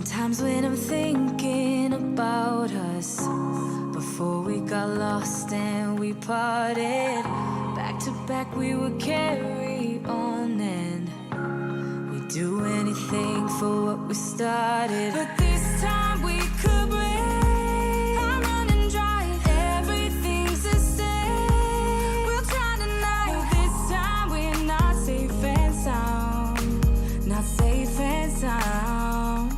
Sometimes when I'm thinking about us, before we got lost and we parted, back to back we would carry on and we'd do anything for what we started. But this time we could break. I'm running dry, everything's the same. We'll try tonight. This time we're not safe and sound, not safe and sound.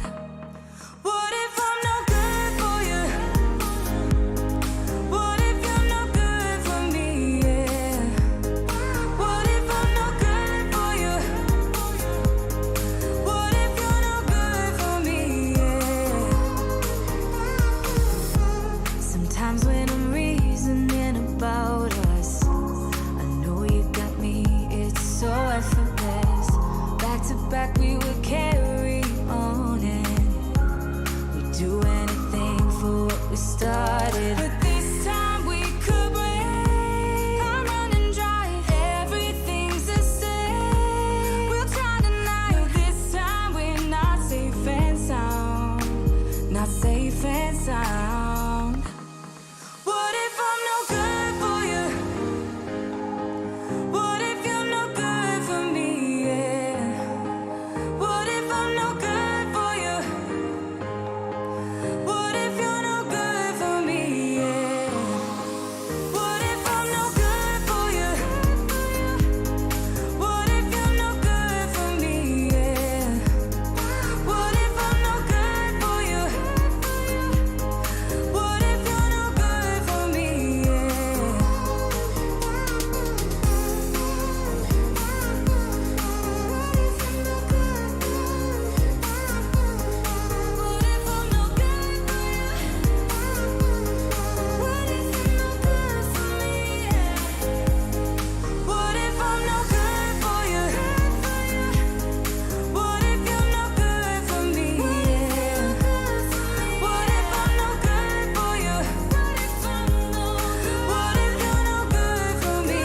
What if I'm no good for you? What if you're no good for me? Yeah. What if I'm no good for you? What if you're no good for me? Yeah. Sometimes when I'm reasoning about us, I know you got me, it's so effortless. Back to back we would carry on and we'd do anything for what we started. But this time we could break. I'm running dry, everything's the same. We'll try tonight. This time we're not safe and sound, not safe and sound. What if I'm no good for you? What if you're no good for me? Yeah. What if I'm no good for you? What if you're no good for me? Yeah. What if I'm no good for you? What if you're no good for me? Yeah. What if I'm no good for you? What if you're no good for me? What if I'm no good for you? What if you're no good for me? What if I'm no good for you? What if you're no good for me? What if I'm no good for you? What if you're no good for me?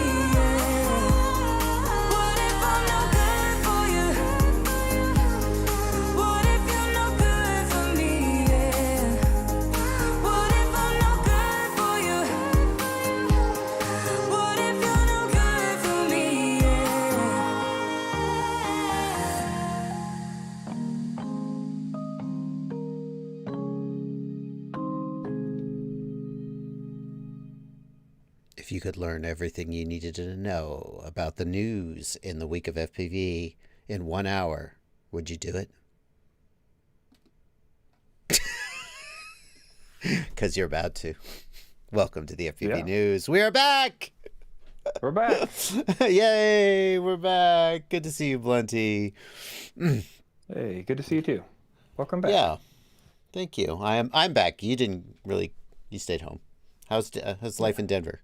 What if I'm no good for you? What if you're no good for me? What if I'm no good for you? What if you're no good for me? If you could learn everything you needed to know about the news in the week of FPV in 1 hour, would you do it? Because you're about to. Welcome to the FPV Yeah. News. We are back! We're back. Yay, we're back. Good to see you, Blunty. Hey, good to see you too. Welcome back. Yeah, thank you. I'm back. You didn't really. You stayed home. How's life in Denver?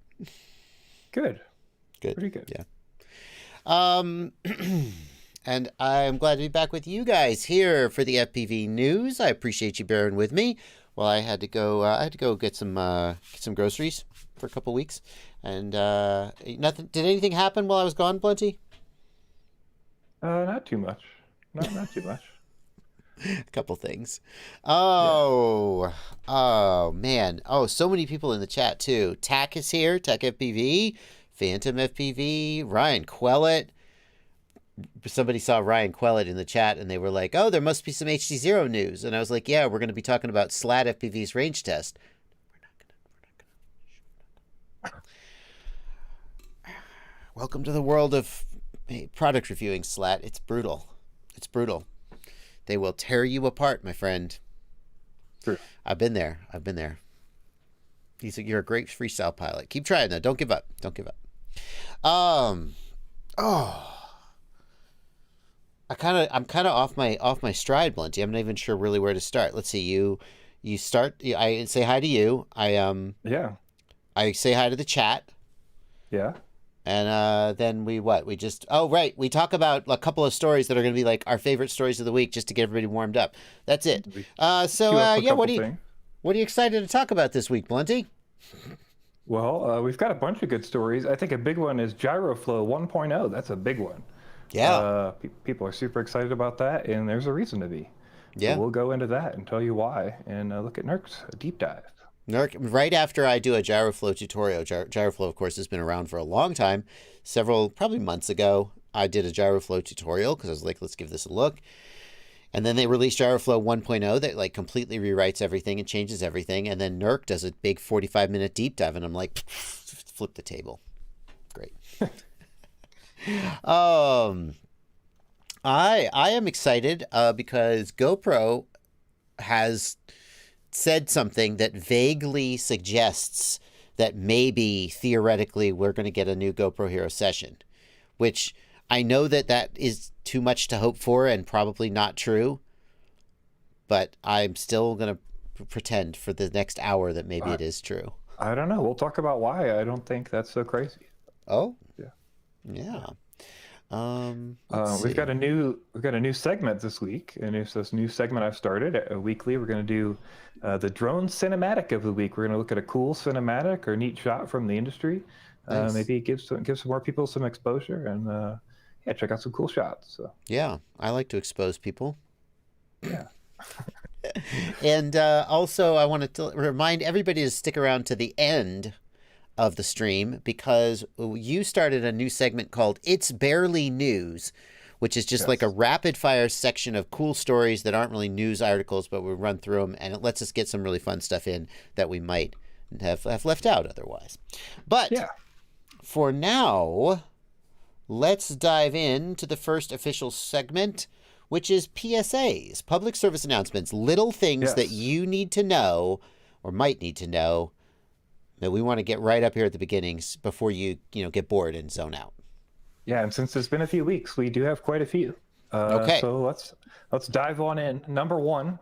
Good. Good. Pretty good. Yeah. And I'm glad to be back with you guys here for the FPV News. I appreciate you bearing with me. Well, I had to go get some groceries for a couple weeks, and nothing. Did anything happen while I was gone, Blunty? Not too much. Not too much. A couple things. Oh man. Oh, so many people in the chat too. Tack is here. Tack FPV, Phantom FPV, Ryan Quellet. Somebody saw Ryan Quellet in the chat and they were like, "Oh, there must be some HDZero news." And I was like, "Yeah, we're going to be talking about Slat FPV's range test." Welcome to the world of product reviewing, Slat. It's brutal. It's brutal. They will tear you apart, my friend. True. I've been there. You're a great freestyle pilot. Keep trying though. Don't give up. Don't give up. I'm kind of off my stride, Blunty. I'm not even sure really where to start. Let's see. You start. I say hi to you. Yeah. I say hi to the chat. Yeah. And then we just, oh, right. We talk about a couple of stories that are going to be like our favorite stories of the week just to get everybody warmed up. That's it. Yeah, what are you excited to talk about this week, Blunty? Well, we've got a bunch of good stories. I think a big one is Gyroflow 1.0. That's a big one. Yeah. People are super excited about that, and there's a reason to be. Yeah. So we'll go into that and tell you why, and look at Nerk's deep dive. Nerk, right after I do a Gyroflow tutorial, Gyroflow, of course, has been around for a long time. Probably months ago, I did a Gyroflow tutorial because I was like, let's give this a look. And then they released Gyroflow 1.0 that like completely rewrites everything and changes everything. And then Nerk does a big 45-minute deep dive, and I'm like, flip the table. Great. I am excited because GoPro has said something that vaguely suggests that maybe theoretically we're going to get a new GoPro Hero session, which I know that is too much to hope for and probably not true, but I'm still going to pretend for the next hour that maybe it is true. I don't know. We'll talk about why I don't think that's so crazy. Oh, yeah. We've got a new segment this week, and it's this new segment I've started weekly. We're going to do the drone cinematic of the week. We're going to look at a cool cinematic or neat shot from the industry. Nice. Maybe give some more people some exposure, and check out some cool shots. So. Yeah, I like to expose people. Yeah. And also, I want to remind everybody to stick around to the end of the stream, because you started a new segment called It's Barely News, which is just like a rapid fire section of cool stories that aren't really news articles, but we run through them, and it lets us get some really fun stuff in that we might have left out otherwise. But for now, let's dive into the first official segment, which is PSAs, public service announcements, little things that you need to know or might need to know that we want to get right up here at the beginnings before you get bored and zone out. Yeah, and since it's been a few weeks, we do have quite a few. Okay. So let's dive on in. Number one,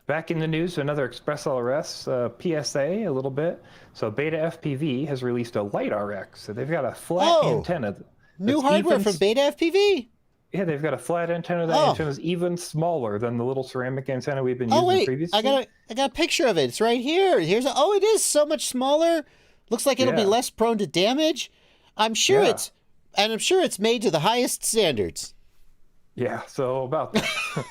back in the news, another Express LRS PSA a little bit. So BetaFPV has released a Lite RX. So they've got a flat antenna. New hardware from BetaFPV? Yeah, they've got a flat antenna. That antenna is even smaller than the little ceramic antenna we've been using previously. I got a picture of it. It's right here. It is so much smaller. Looks like it'll be less prone to damage. I'm sure it's made to the highest standards. Yeah, so about that.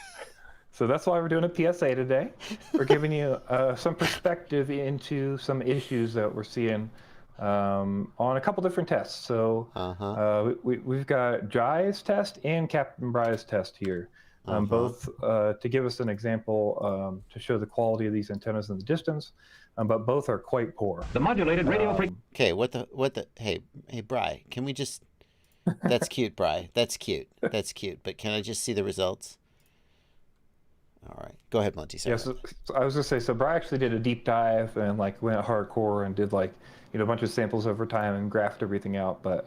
So that's why we're doing a PSA today. We're giving you some perspective into some issues that we're seeing on a couple different tests. So we've got Jai's test and Captain Bry's test here, both to give us an example to show the quality of these antennas in the distance, but both are quite poor. The modulated radio Okay, what the hey Bry, can we just that's cute, Bry. That's cute. But can I just see the results? All right, go ahead, Blunty. Yeah, so I was gonna say, so Bry actually did a deep dive and like went hardcore and did like a bunch of samples over time and graphed everything out. But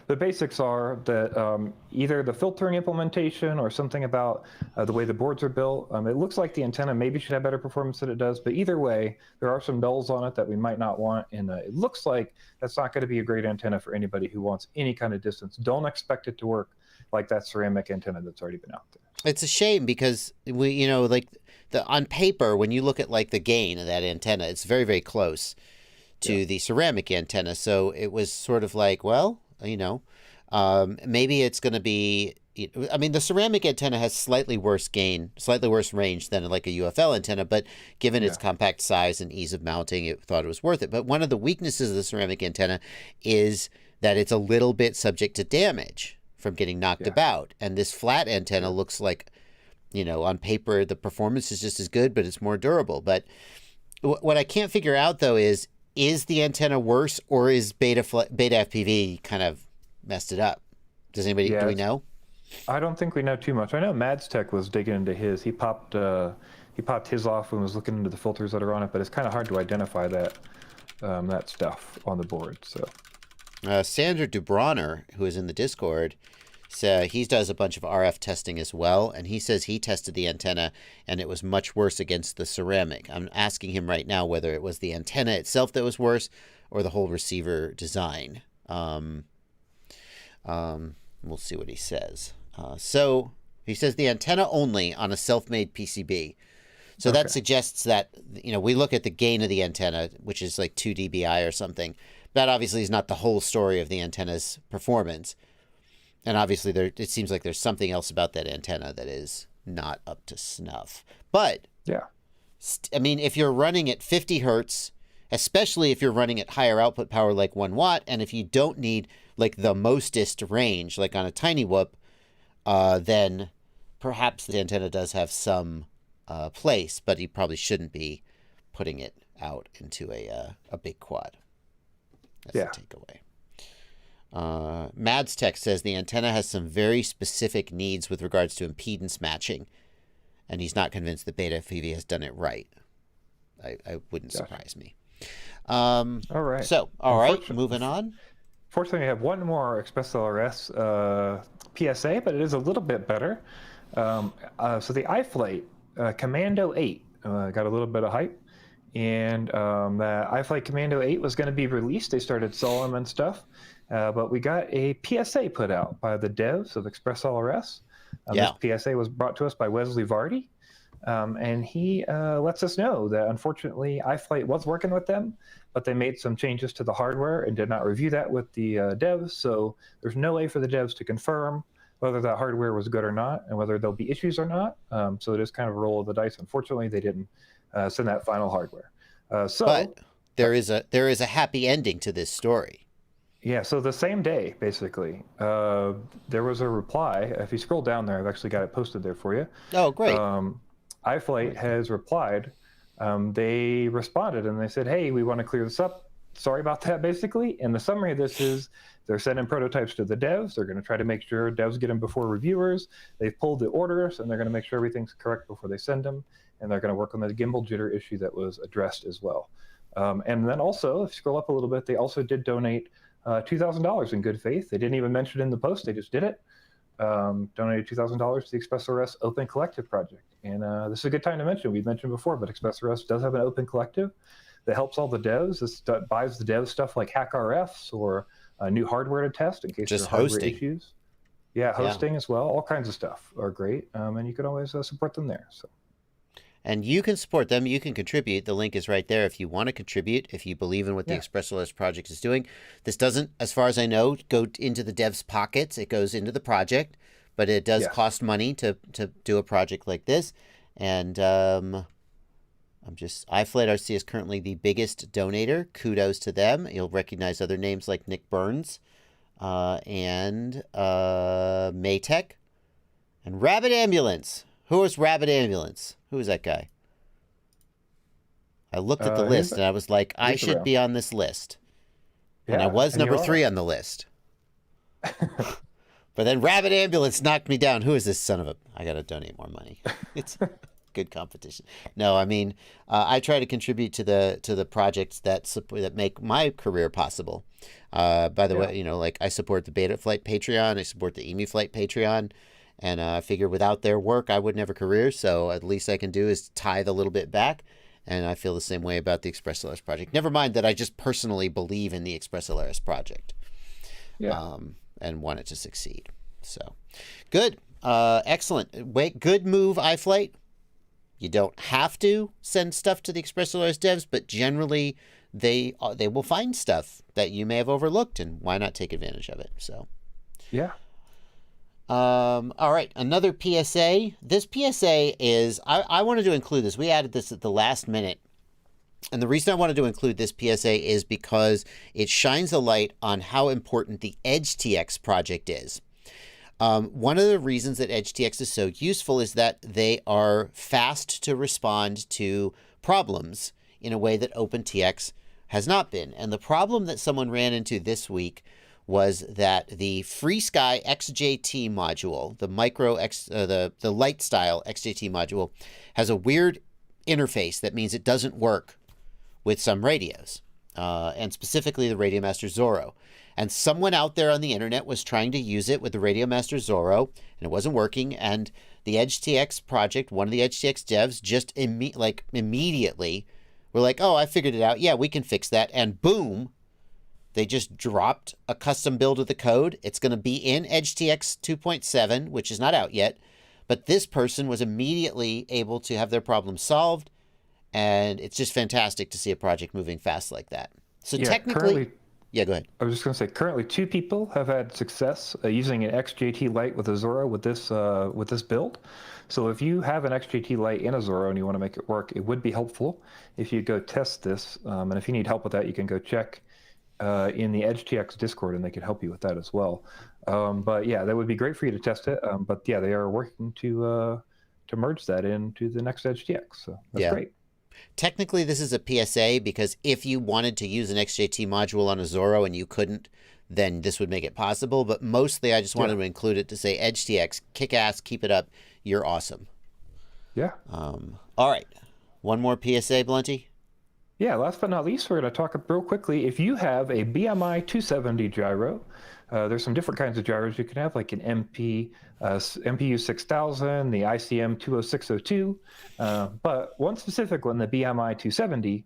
the basics are that either the filtering implementation or something about the way the boards are built. It looks like the antenna maybe should have better performance than it does, but either way, there are some dulls on it that we might not want, and it looks like that's not going to be a great antenna for anybody who wants any kind of distance. Don't expect it to work like that ceramic antenna that's already been out there. It's a shame because on paper, when you look at like the gain of that antenna, it's very, very close to the ceramic antenna. So it was sort of like, well, maybe it's going to be, I mean, the ceramic antenna has slightly worse gain, slightly worse range than like a UFL antenna, but given its compact size and ease of mounting, it thought it was worth it. But one of the weaknesses of the ceramic antenna is that it's a little bit subject to damage from getting knocked about. And this flat antenna looks like, on paper, the performance is just as good, but it's more durable. But what I can't figure out, though, is the antenna worse, or is BetaFPV kind of messed it up? Does anybody, do we know? I don't think we know too much. I know Mads Tech was digging into his. He popped his off and was looking into the filters that are on it, but it's kind of hard to identify that stuff on the board. So. Sandra Dubronner, who is in the Discord, so he does a bunch of RF testing as well, and he says he tested the antenna and it was much worse against the ceramic. I'm asking him right now whether it was the antenna itself that was worse or the whole receiver design. We'll see what he says. So he says the antenna only on a self-made PCB. So that suggests that, we look at the gain of the antenna, which is like 2 dBi or something. That obviously is not the whole story of the antenna's performance. And obviously it seems like there's something else about that antenna that is not up to snuff. But Yeah. I mean, if you're running at 50 hertz, especially if you're running at higher output power like 1 watt, and if you don't need like the mostest range, like on a tiny whoop, then perhaps the antenna does have some place, but you probably shouldn't be putting it out into a big quad. That's the takeaway. Mads Tech says the antenna has some very specific needs with regards to impedance matching, and he's not convinced that BetaFPV has done it right. I wouldn't surprise me. All right. So, all right, moving on. Fortunately, I have one more XLRS PSA, but it is a little bit better. So the iFlight Commando 8 got a little bit of hype, and the iFlight Commando 8 was going to be released. They started selling them and stuff, but we got a PSA put out by the devs of XLRS. This PSA was brought to us by Wesley Vardy, and he lets us know that unfortunately iFlight was working with them, but they made some changes to the hardware and did not review that with the devs, so there's no way for the devs to confirm whether that hardware was good or not, and whether there'll be issues or not. So it is kind of a roll of the dice. Unfortunately, they didn't send that final hardware. But there is a happy ending to this story. Yeah, so the same day, basically, there was a reply. If you scroll down there, I've actually got it posted there for you. Oh, great. iFlight has replied. They responded and they said, hey, we want to clear this up. Sorry about that, basically. And the summary of this is they're sending prototypes to the devs. They're going to try to make sure devs get them before reviewers. They've pulled the orders, and they're going to make sure everything's correct before they send them. And they're going to work on the gimbal jitter issue that was addressed as well. And then also, if you scroll up a little bit, they also did donate $2,000 in good faith. They didn't even mention it in the post. They just did it. Donated $2,000 to the XLRS Open Collective project. And this is a good time to mention. We've mentioned before, but XLRS does have an open collective that helps all the devs. This buys the devs stuff like hack RFs or new hardware to test in case just there are hardware hosting issues. Yeah, hosting as well. All kinds of stuff are great, and you can always support them there. So. And you can support them. You can contribute. The link is right there if you want to contribute, if you believe in what the XLRS project is doing. This doesn't, as far as I know, go into the devs' pockets. It goes into the project, but it does cost money to do a project like this. And iFlight RC is currently the biggest donator. Kudos to them. You'll recognize other names like Nick Burns and Maytech and Rabbit Ambulance. Who is Rabbit Ambulance? Who is that guy? I looked at the list and I was like, I should be on this list. And I was number 3 on the list. But then Rabbit Ambulance knocked me down. Who is this son of a... I got to donate more money. It's good competition. No, I mean, I try to contribute to the projects that make my career possible. By the way, like I support the Betaflight Patreon. I support the EmuFlight Patreon. And I figure without their work, I wouldn't have a career. So at least I can do is tithe a little bit back. And I feel the same way about the XLRS project. Never mind that I just personally believe in the XLRS project. Yeah. And want it to succeed. So good. Excellent. Good move, iFlight. You don't have to send stuff to the XLRS devs, but generally they will find stuff that you may have overlooked, and why not take advantage of it? So yeah. All right, another PSA. This PSA is, I wanted to include this. We added this at the last minute. And the reason I wanted to include this PSA is because it shines a light on how important the EdgeTX project is. One of the reasons that EdgeTX is so useful is that they are fast to respond to problems in a way that OpenTX has not been. And the problem that someone ran into this week was that the FreeSky XJT module, the light style XJT module, has a weird interface that means it doesn't work with some radios, and specifically the Radiomaster Zorro. And someone out there on the internet was trying to use it with the Radiomaster Zorro, and it wasn't working. And the EdgeTX project, one of the EdgeTX devs, just immediately were like, "Oh, I figured it out. Yeah, we can fix that." And boom, they just dropped a custom build of the code. It's going to be in EdgeTX 2.7, which is not out yet. But this person was immediately able to have their problem solved. And it's just fantastic to see a project moving fast like that. So yeah, technically... Yeah, go ahead. I was just going to say, currently 2 people have had success using an XJT Lite with a Zorro with this build. So if you have an XJT Lite and a Zorro and you want to make it work, it would be helpful if you go test this. And if you need help with that, you can go check in the EdgeTX Discord, and they can help you with that as well. But yeah, that would be great for you to test it. But yeah, they are working to merge that into the next EdgeTX. So that's great. Technically, this is a PSA because if you wanted to use an XJT module on a Zorro and you couldn't, then this would make it possible. But mostly, I just wanted to include it to say EdgeTX, kick ass, keep it up. You're awesome. Yeah. All right. One more PSA, Blunty. Yeah, last but not least, we're going to talk real quickly. If you have a BMI 270 gyro, there's some different kinds of gyros you can have, like an MPU 6000, the ICM 20602. But one specific one, the BMI 270,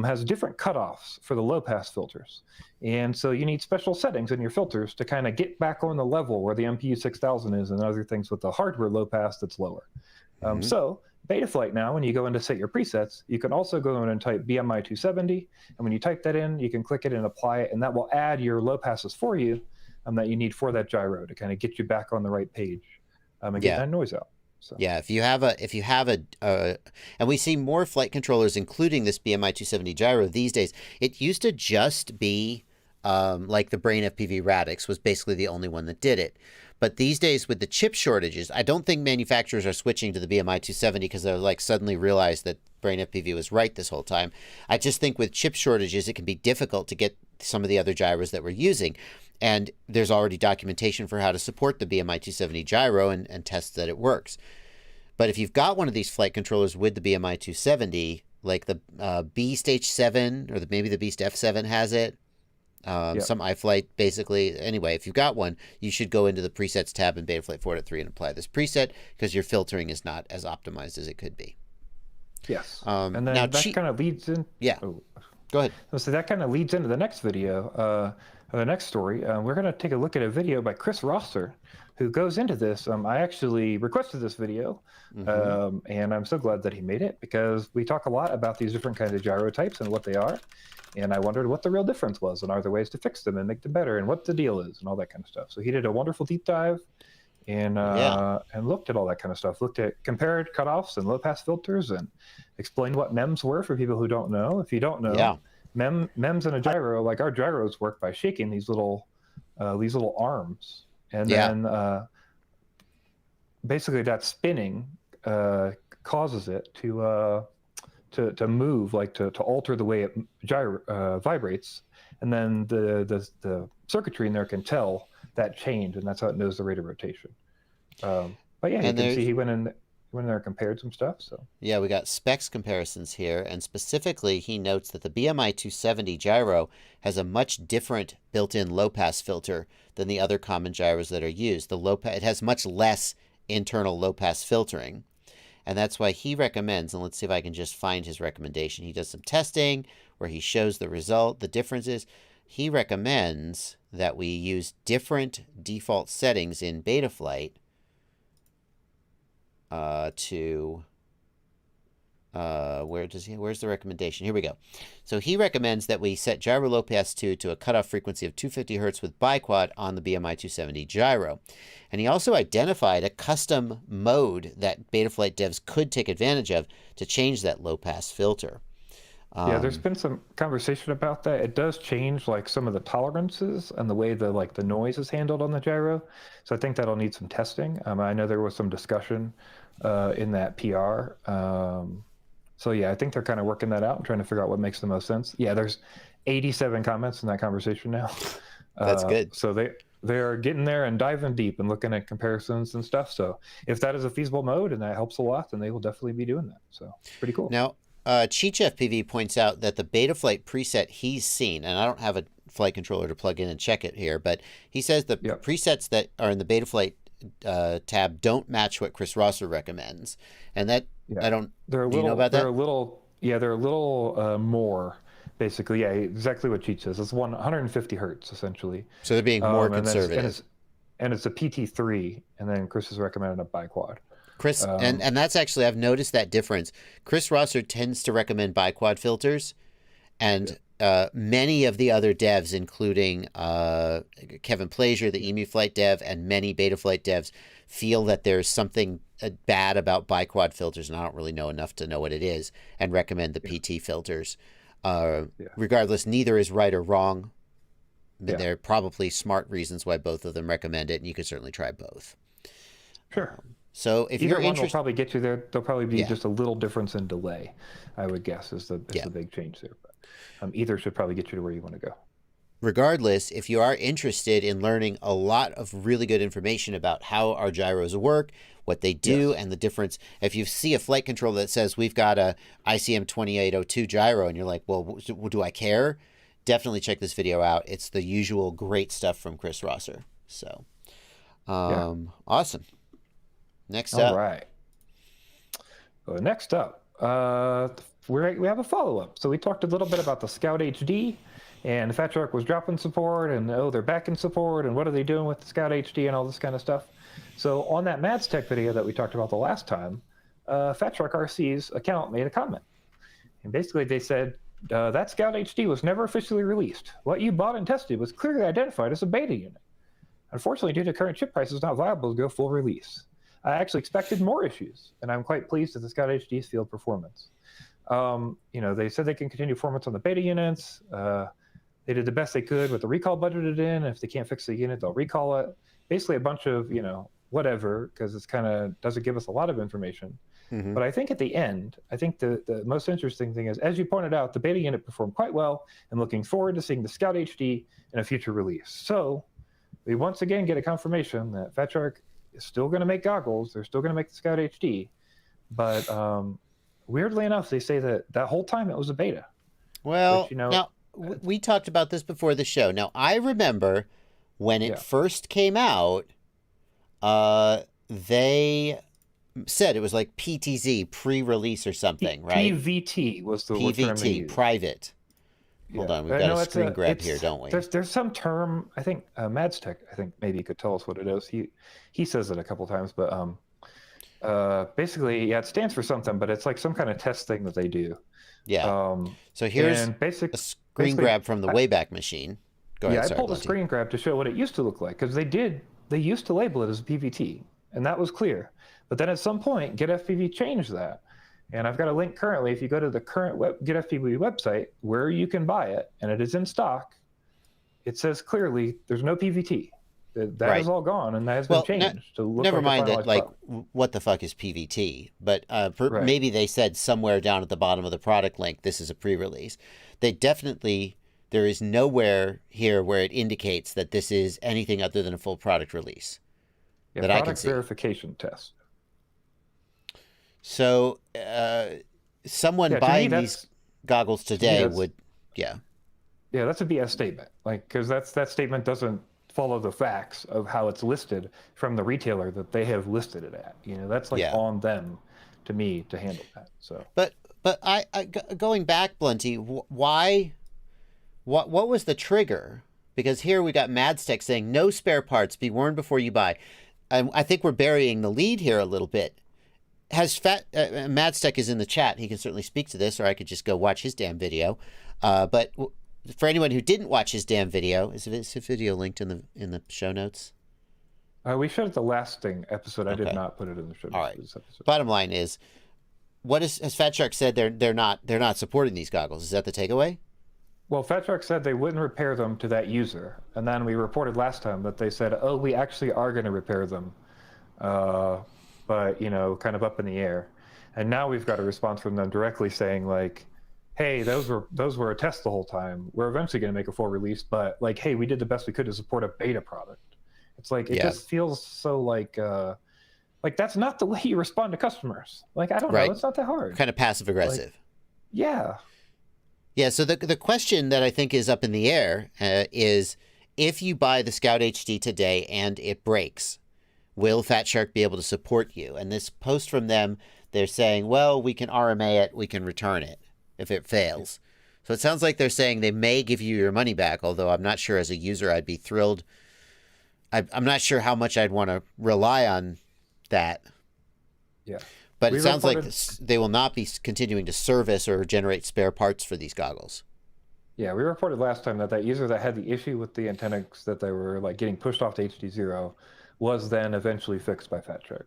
has different cutoffs for the low-pass filters. And so you need special settings in your filters to kind of get back on the level where the MPU 6000 is and other things with the hardware low-pass that's lower. So Betaflight now, when you go in to set your presets, you can also go in and type BMI 270. And when you type that in, you can click it and apply it, and that will add your low passes for you that you need for that gyro to kind of get you back on the right page and get that noise out. So. Yeah, if you have a, and we see more flight controllers, including this BMI 270 gyro these days. It used to just be like the Brain FPV Radix was basically the only one that did it. But these days with the chip shortages, I don't think manufacturers are switching to the BMI 270 because they're like suddenly realized that Brain FPV was right this whole time. I just think with chip shortages, it can be difficult to get some of the other gyros that we're using. And there's already documentation for how to support the BMI 270 gyro and test that it works. But if you've got one of these flight controllers with the BMI 270, like the Beast H7 or maybe the Beast F7 has it, some iFlight basically. Anyway, if you've got one, you should go into the presets tab in Betaflight 4.3 and apply this preset because your filtering is not as optimized as it could be. Yes. And then now that kind of leads in. Yeah. Oh. Go ahead. So that kind of leads into the next video, the next story. We're going to take a look at a video by Chris Rosser, who goes into this. I actually requested this video, and I'm so glad that he made it because we talk a lot about these different kinds of gyro types and what they are. And I wondered what the real difference was and are there ways to fix them and make them better and what the deal is and all that kind of stuff. So he did a wonderful deep dive and looked at all that kind of stuff, looked at compared cutoffs and low pass filters and explained what MEMS were for people who don't know. If you don't know, MEMS in a gyro, like our gyros work by shaking these little arms. And then basically that spinning causes it to move, like to alter the way it vibrates, and then the circuitry in there can tell that change, and that's how it knows the rate of rotation. But yeah, you can see he went in there and compared some stuff. So yeah, we got specs comparisons here, and specifically he notes that the BMI 270 gyro has a much different built-in low-pass filter than the other common gyros that are used. It has much less internal low-pass filtering. And that's why he recommends, and let's see if I can just find his recommendation. He does some testing where he shows the result, the differences. He recommends that we use different default settings in Betaflight where's the recommendation? Here we go. So he recommends that we set gyro low pass 2 to a cutoff frequency of 250 hertz with biquad on the BMI 270 gyro. And he also identified a custom mode that Betaflight devs could take advantage of to change that low pass filter. Yeah, there's been some conversation about that. It does change like some of the tolerances and the way the noise is handled on the gyro. So I think that'll need some testing. I know there was some discussion in that PR. So yeah, I think they're kind of working that out and trying to figure out what makes the most sense. Yeah, there's 87 comments in that conversation now. That's good. So they're getting there and diving deep and looking at comparisons and stuff. So if that is a feasible mode and that helps a lot, then they will definitely be doing that. So pretty cool. Now, Cheech FPV points out that the Betaflight preset he's seen, and I don't have a flight controller to plug in and check it here, but he says the presets that are in the Betaflight tab don't match what Chris Rosser recommends, and that I don't. Do you know about that? They're a little more. Basically, yeah, exactly what Cheech says. It's 150 hertz essentially. So they're being more conservative. And it's a PT3, and then Chris has recommended a biquad. Chris, and that's actually, I've noticed that difference. Chris Rosser tends to recommend biquad filters, and many of the other devs, including Kevin Plaisir, the Emu Flight dev, and many Betaflight devs, feel that there's something bad about biquad filters, and I don't really know enough to know what it is, and recommend the PT filters. Regardless, neither is right or wrong. I mean, there are probably smart reasons why both of them recommend it, and you could certainly try both. Sure. So if Either you're one interested, will probably get you there. There'll probably be just a little difference in delay, I would guess, is the big change there. But either should probably get you to where you want to go. regardless, if you are interested in learning a lot of really good information about how our gyros work, what they do, and the difference, if you see a flight control that says we've got a ICM 2802 gyro, and you're like, well, do I care? Definitely check this video out. It's the usual great stuff from Chris Rosser. So, awesome. Next up. All right. Well, next up, we have a follow-up. So we talked a little bit about the Scout HD, and FatShark was dropping support, and they're back in support, and what are they doing with the Scout HD and all this kind of stuff. So on that Mads Tech video that we talked about the last time, FatShark RC's account made a comment. And basically they said, that Scout HD was never officially released. What you bought and tested was clearly identified as a beta unit. Unfortunately, due to current chip prices, it's not viable to go full release. I actually expected more issues, and I'm quite pleased with the Scout HD's field performance. They said they can continue performance on the beta units. They did the best they could with the recall budgeted in. If they can't fix the unit, they'll recall it. Basically a bunch of, whatever, because it's kind of doesn't give us a lot of information. Mm-hmm. But I think at the end, I think the most interesting thing is, as you pointed out, the beta unit performed quite well, and looking forward to seeing the Scout HD in a future release. So we once again get a confirmation that FatShark is still going to make goggles. They're still going to make the Scout HD. But weirdly enough, they say that whole time it was a beta. Well, which, now, we talked about this before the show. Now, I remember when it first came out, they said it was like PTZ, pre-release or something, right? PVT was the PVT, private. Hold on, we've got a screen grab here, don't we? There's some term, I think, Mads Tech, I think maybe he could tell us what it is. He says it a couple times, but basically, it stands for something, but it's like some kind of test thing that they do. Yeah. So here's a screen grab from the Wayback Machine. Go ahead, I pulled a screen grab to show what it used to look like, because they used to label it as a PVT, and that was clear. But then at some point, GetFPV changed that. And I've got a link currently, if you go to the current GetFPV website, where you can buy it, and it is in stock, it says clearly there's no PVT. That is all gone, and that has been changed to look never like mind that, like, what the fuck is PVT? But maybe they said somewhere down at the bottom of the product link, this is a pre-release. There is nowhere here where it indicates that this is anything other than a full product release. Yeah, that I can see. Verification test. So someone buying these goggles today would, Yeah, that's a BS statement. Like, because that statement doesn't follow the facts of how it's listed from the retailer that they have listed it at. That's like on them, to me, to handle that. So, but I going back, Blunty, why? What was the trigger? Because here we got Mads Tech saying no spare parts, be warned before you buy. I think we're burying the lead here a little bit. Mads Tech is in the chat. He can certainly speak to this, or I could just go watch his damn video. But for anyone who didn't watch his damn video, is his video linked in the show notes? We showed it the last episode. I did not put it in the show notes. All right. For this episode. Bottom line is, has FatShark said they're not supporting these goggles? Is that the takeaway? Well, FatShark said they wouldn't repair them to that user, and then we reported last time that they said, "Oh, we actually are going to repair them," but kind of up in the air. And now we've got a response from them directly saying, like, "Hey, those were a test the whole time. We're eventually going to make a full release, but like, hey, we did the best we could to support a beta product." It's like it just feels so like that's not the way you respond to customers. Like, I don't know, it's not that hard. Kind of passive aggressive. Yeah, so the question that I think is up in the air is, if you buy the Scout HD today and it breaks, will FatShark be able to support you? And this post from them, they're saying, well, we can RMA it, we can return it if it fails. So it sounds like they're saying they may give you your money back, although I'm not sure as a user I'd be thrilled. I'm not sure how much I'd want to rely on that. Yeah. But it sounds like they will not be continuing to service or generate spare parts for these goggles. Yeah, we reported last time that that user that had the issue with the antennas that they were like getting pushed off to HDZero was then eventually fixed by FatShark,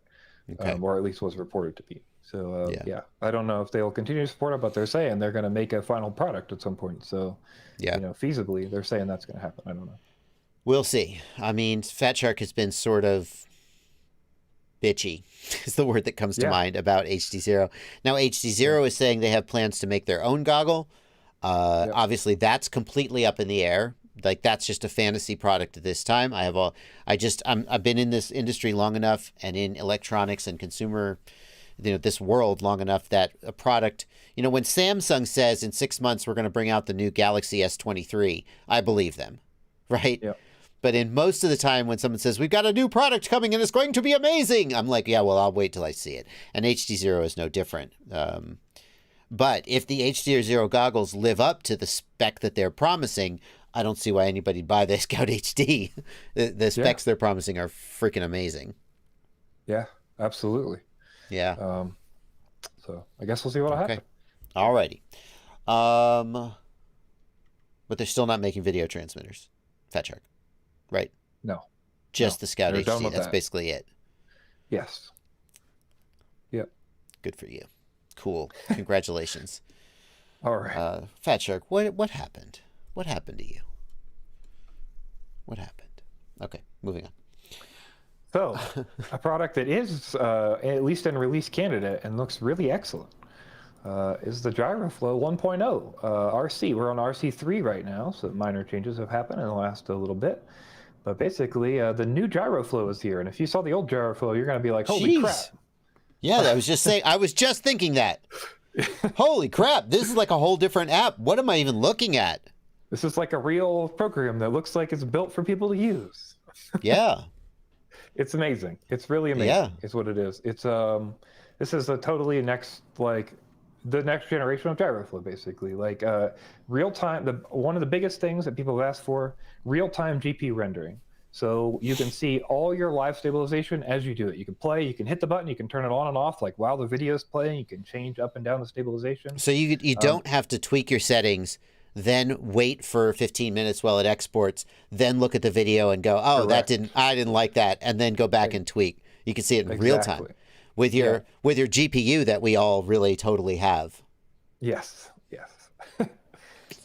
Okay. or at least was reported to be. So Yeah. yeah, I don't know if they'll continue to support it, but they're saying they're going to make a final product at some point. So Yeah. feasibly, they're saying that's going to happen. I don't know. We'll see. I mean, FatShark has been sort of bitchy is the word that comes to mind about HDZero. Now, HDZero is saying they have plans to make their own goggle. Obviously, that's completely up in the air. Like, that's just a fantasy product at this time. I've been in this industry long enough and in electronics and consumer, this world long enough that a product, when Samsung says in 6 months we're going to bring out the new Galaxy S23, I believe them, right? Yep. But in most of the time when someone says, we've got a new product coming and it's going to be amazing, I'm like, yeah, well, I'll wait till I see it. And HDZero is no different. But if the HDZero goggles live up to the spec that they're promising, I don't see why anybody'd buy the Scout HD. The specs they're promising are freaking amazing. Yeah, absolutely. Yeah. So I guess we'll see what'll happen. Alrighty. But they're still not making video transmitters. FatShark. Right? No. Just the Scout They're done HD. with That's that. basically it. Yes. Yep. Good for you. Cool. Congratulations. All right. FatShark, what happened? What happened to you? What happened? Okay, moving on. So, a product that is at least in release candidate and looks really excellent is the Gyroflow 1.0 RC. We're on RC3 right now, so minor changes have happened in the last little bit. But basically, the new Gyroflow is here, and if you saw the old Gyroflow, you're going to be like, "Holy crap!" Yeah, I was just saying. I was just thinking that. Holy crap! This is like a whole different app. What am I even looking at? This is like a real program that looks like it's built for people to use. Yeah. It's amazing. It's really amazing. Yeah. Is what it is. It's this is a totally the next generation of Gyroflow, basically. Like real time. One of the biggest things that people have asked for: real time GPU rendering. So you can see all your live stabilization as you do it. You can play, you can hit the button, you can turn it on and off. Like while the video is playing, you can change up and down the stabilization. So you don't have to tweak your settings, then wait for 15 minutes while it exports, then look at the video and go, oh, I didn't like that, and then go back and tweak. You can see it in real time with your GPU that we all really totally have. Yes.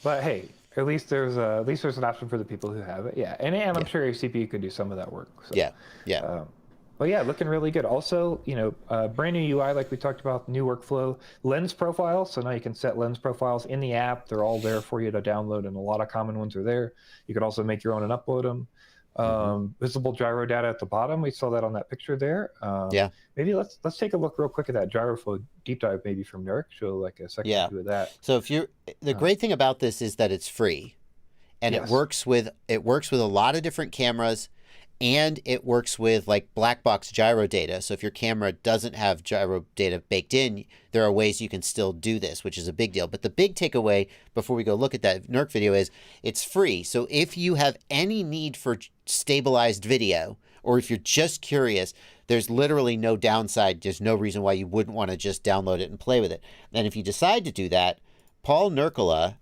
But hey, at least there's an option for the people who have it. Yeah, and I'm sure your CPU could do some of that work. So, yeah. But yeah, looking really good. Also, brand new UI like we talked about, new workflow, lens profiles. So now you can set lens profiles in the app. They're all there for you to download, and a lot of common ones are there. You can also make your own and upload them. Visible gyro data at the bottom. We saw that on that picture there. Maybe let's take a look real quick at that Gyroflow deep dive, maybe from Nurk. Show like a second or two of that. So the great thing about this is that it's free, and it works with a lot of different cameras, and it works with like black box gyro data. So if your camera doesn't have gyro data baked in, there are ways you can still do this, which is a big deal. But the big takeaway before we go look at that Nurk video is it's free. So if you have any need for stabilized video, or if you're just curious, there's literally no downside. There's no reason why you wouldn't want to just download it and play with it. And if you decide to do that, Paul Nurkala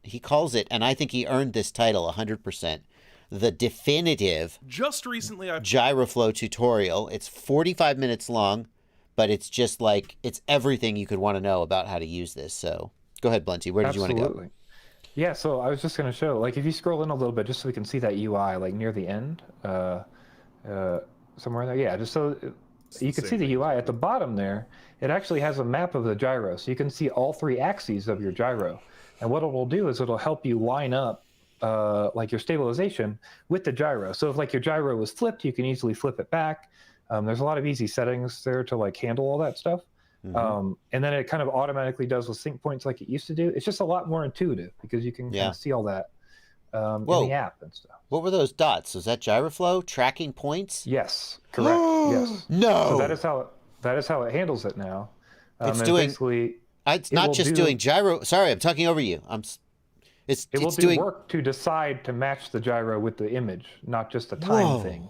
he calls it, and I think he earned this title 100%, the definitive Gyroflow tutorial. It's 45 minutes long, but it's just like, it's everything you could want to know about how to use this. So go ahead, Blunty. Where did you want to go? Yeah, so I was just going to show, like, if you scroll in a little bit, just so we can see that UI, like, near the end, somewhere there. Yeah, just so you can see the UI at the bottom there. It actually has a map of the gyro, so you can see all three axes of your gyro. And what it will do is it'll help you line up like your stabilization with the gyro. So if like your gyro was flipped, you can easily flip it back. There's a lot of easy settings there to like handle all that stuff. And then it kind of automatically does with sync points like it used to do. It's just a lot more intuitive because you can kind of see all that in the app and stuff. What were those dots? Was that Gyroflow tracking points? Yes, correct. Yes. No. So that is how it handles it now. It's doing. It's not just doing gyro. Sorry, I'm talking over you. It will do work to decide to match the gyro with the image, not just a time thing.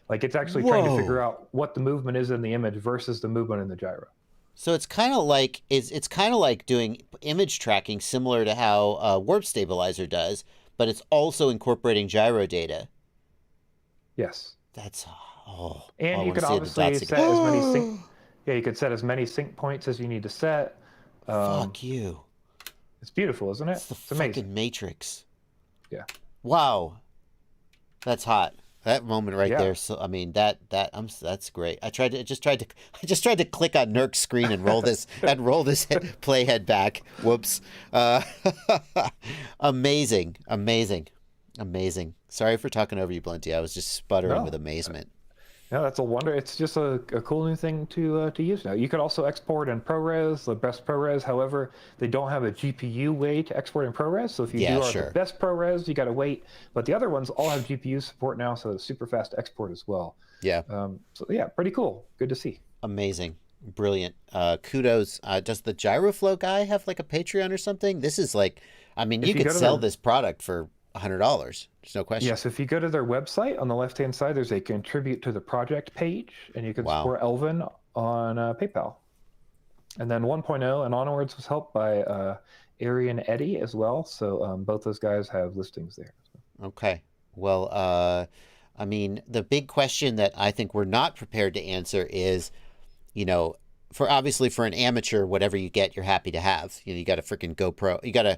Like it's actually trying to figure out what the movement is in the image versus the movement in the gyro. So it's kind of like it's kind of like doing image tracking, similar to how Warp Stabilizer does, but it's also incorporating gyro data. Yes. That's And I you want to could see the obviously dots set again. as many sync. Yeah, you could set as many sync points as you need to set. Fuck you. It's beautiful, isn't it? It's the It's amazing. fucking Matrix. Yeah. Wow. That's hot. That moment right Yeah. there. So I mean that's great. I just tried to click on Nurk's screen and roll this playhead back. Whoops. Amazing. Sorry for talking over you, Blunty. I was just sputtering with amazement. No, that's a wonder. It's just a cool new thing to use now. You could also export in ProRes, the best ProRes. However, they don't have a GPU way to export in ProRes. So if you do the best ProRes, you got to wait. But the other ones all have GPU support now, so it's super fast to export as well. Yeah. So yeah, pretty cool. Good to see. Amazing. Brilliant. Kudos. Does the Gyroflow guy have like a Patreon or something? This is like, I mean, you could sell this product for $100. There's no question. Yes, if you go to their website, on the left-hand side, there's a contribute to the project page, and you can support Elvin on PayPal. And then 1.0 and onwards was helped by Ari and Eddie as well. So both those guys have listings there. Okay. Well, I mean, the big question that I think we're not prepared to answer is, you know, for an amateur, whatever you get, you're happy to have. You know, you got a freaking GoPro, you got a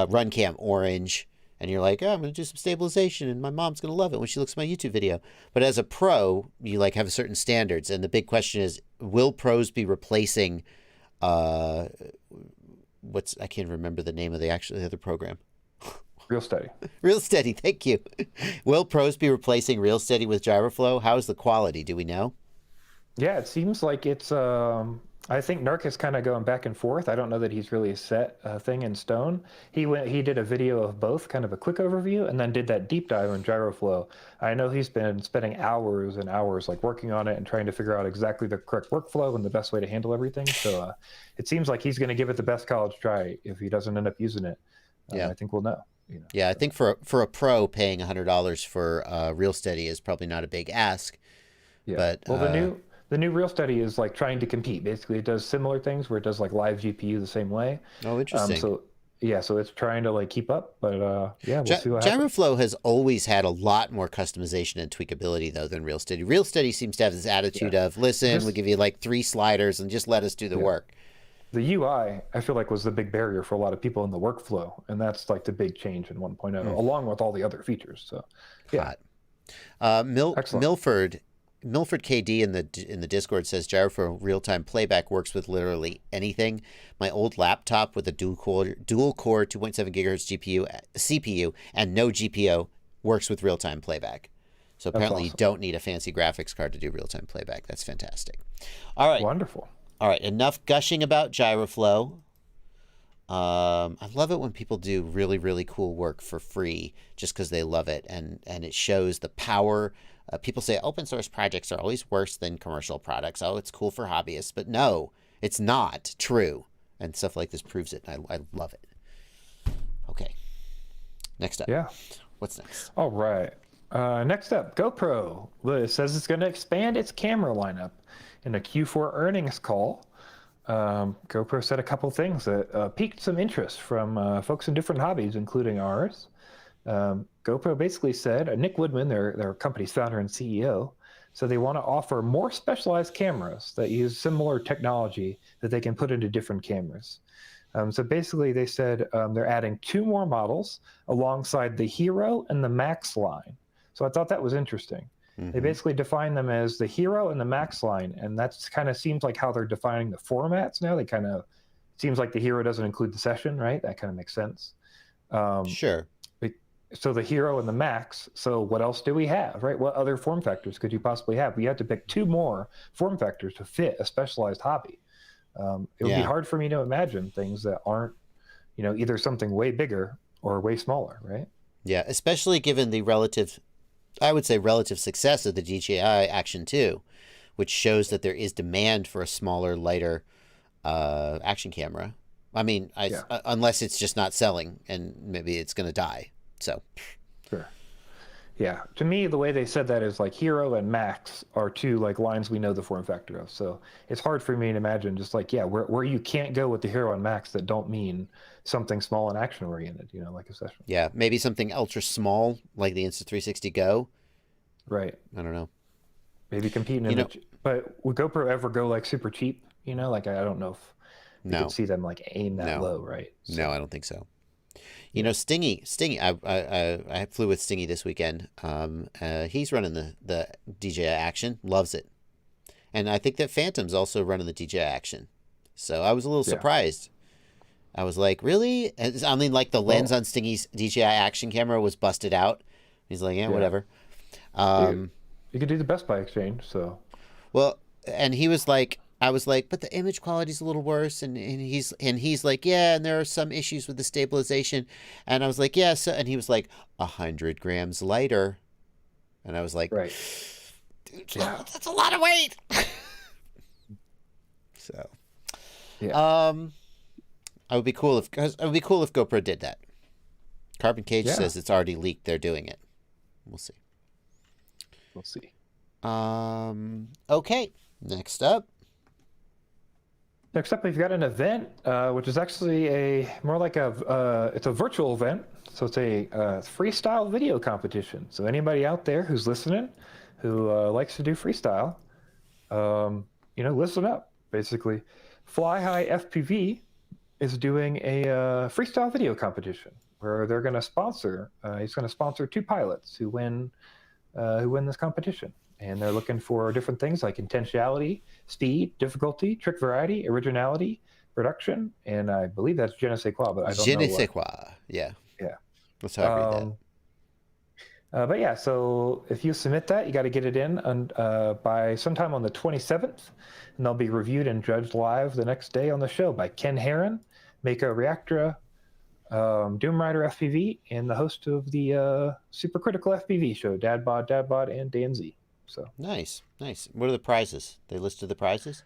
Runcam Orange. And you're like, oh, I'm going to do some stabilization and my mom's going to love it when she looks at my YouTube video. But as a pro, you like have certain standards. And the big question is, will pros be replacing I can't remember the name of the other program. Real Steady. Real Steady, thank you. Will pros be replacing Real Steady with Gyroflow? How's the quality? Do we know? Yeah, it seems like it's I think Nurk is kind of going back and forth. I don't know that he's really set a thing in stone. He did a video of both, kind of a quick overview, and then did that deep dive on Gyroflow. I know he's been spending hours and hours like working on it and trying to figure out exactly the correct workflow and the best way to handle everything. So it seems like he's going to give it the best college try if he doesn't end up using it. I think we'll know. You know, yeah, I think for a pro, paying $100 for Real Steady is probably not a big ask. Yeah. But well, the new Real Steady is like trying to compete. Basically, it does similar things where it does like live GPU the same way. Oh, interesting. So it's trying to like keep up, but we'll see what happens. Gyroflow has always had a lot more customization and tweakability though than Real Steady. Real Steady seems to have this attitude of, listen, we'll give you like 3 sliders and just let us do the work. The UI, I feel like, was the big barrier for a lot of people in the workflow, and that's like the big change in 1.0, along with all the other features. So, yeah. Milford KD in the Discord says Gyro real-time playback works with literally anything. My old laptop with a dual core 2.7 gigahertz CPU and no GPU works with real-time playback. So apparently you don't need a fancy graphics card to do real-time playback. That's fantastic. All right. Wonderful. All right, enough gushing about Gyroflow. I love it when people do really, really cool work for free just because they love it, and it shows the power. People say open source projects are always worse than commercial products. Oh, it's cool for hobbyists. But no, it's not true. And stuff like this proves it. I love it. Okay. Next up. Yeah. What's next? All right. Next up, GoPro. It says it's going to expand its camera lineup. In a Q4 earnings call, GoPro said a couple things that piqued some interest from folks in different hobbies, including ours. GoPro basically said, Nick Woodman, their company's founder and CEO, so they want to offer more specialized cameras that use similar technology that they can put into different cameras. So basically they said they're adding 2 more models alongside the Hero and the Max line. So I thought that was interesting. Mm-hmm. They basically define them as the Hero and the Max line, and that's kind of seems like how they're defining the formats now. They kind of seems like the Hero doesn't include the session, right? That kind of makes sense. Sure. So the Hero and the Max. So what else do we have, right? What other form factors could you possibly have? We had to pick 2 more form factors to fit a specialized hobby. It would be hard for me to imagine things that aren't, either something way bigger or way smaller, right? Yeah, especially given the relative success of the DJI Action 2, which shows that there is demand for a smaller, lighter action camera. I mean, unless it's just not selling and maybe it's going to die. So, sure. Yeah, to me, the way they said that is like Hero and Max are two like lines we know the form factor of. So it's hard for me to imagine just like, yeah, where you can't go with the Hero and Max that don't mean something small and action oriented, like a session. Yeah, maybe something ultra small like the Insta360 Go. Right. I don't know. Maybe competing in but would GoPro ever go like super cheap? Like I don't know if you could see them like aim that low, right? So. No, I don't think so. Stingy. I flew with Stingy this weekend. He's running the DJI Action, loves it, and I think that Phantom's also running the DJI Action. So I was a little surprised. I was like, really? I mean, like the lens on Stingy's DJI Action camera was busted out. He's like, yeah. Whatever. You could do the Best Buy exchange. So. Well, and he was like. I was like, but the image quality's a little worse, and he's like, yeah, and there are some issues with the stabilization, and I was like, yeah, so, and he was like, 100 grams lighter, and I was like, right, dude, that's a lot of weight. So, yeah, it would be cool if GoPro did that. Carbon Cage says it's already leaked. They're doing it. We'll see. Okay, next up. Next up, we've got an event, which is actually more like it's a virtual event. So it's a freestyle video competition. So anybody out there who's listening, who likes to do freestyle, listen up. Basically, Fly High FPV is doing a freestyle video competition where they're going to sponsor. He's going to sponsor 2 pilots who win this competition. And they're looking for different things like intentionality, speed, difficulty, trick variety, originality, production, and I believe that's je ne sais quoi, but I don't know. Je ne sais quoi, yeah. Yeah. That's how I read that. But yeah, so if you submit that, you got to get it in by sometime on the 27th, and they'll be reviewed and judged live the next day on the show by Ken Herron, Mako Reactora, Doom Rider FPV, and the host of the Super Critical FPV show, Dadbod, and Dan Z. So nice. What are the prizes? They listed the prizes?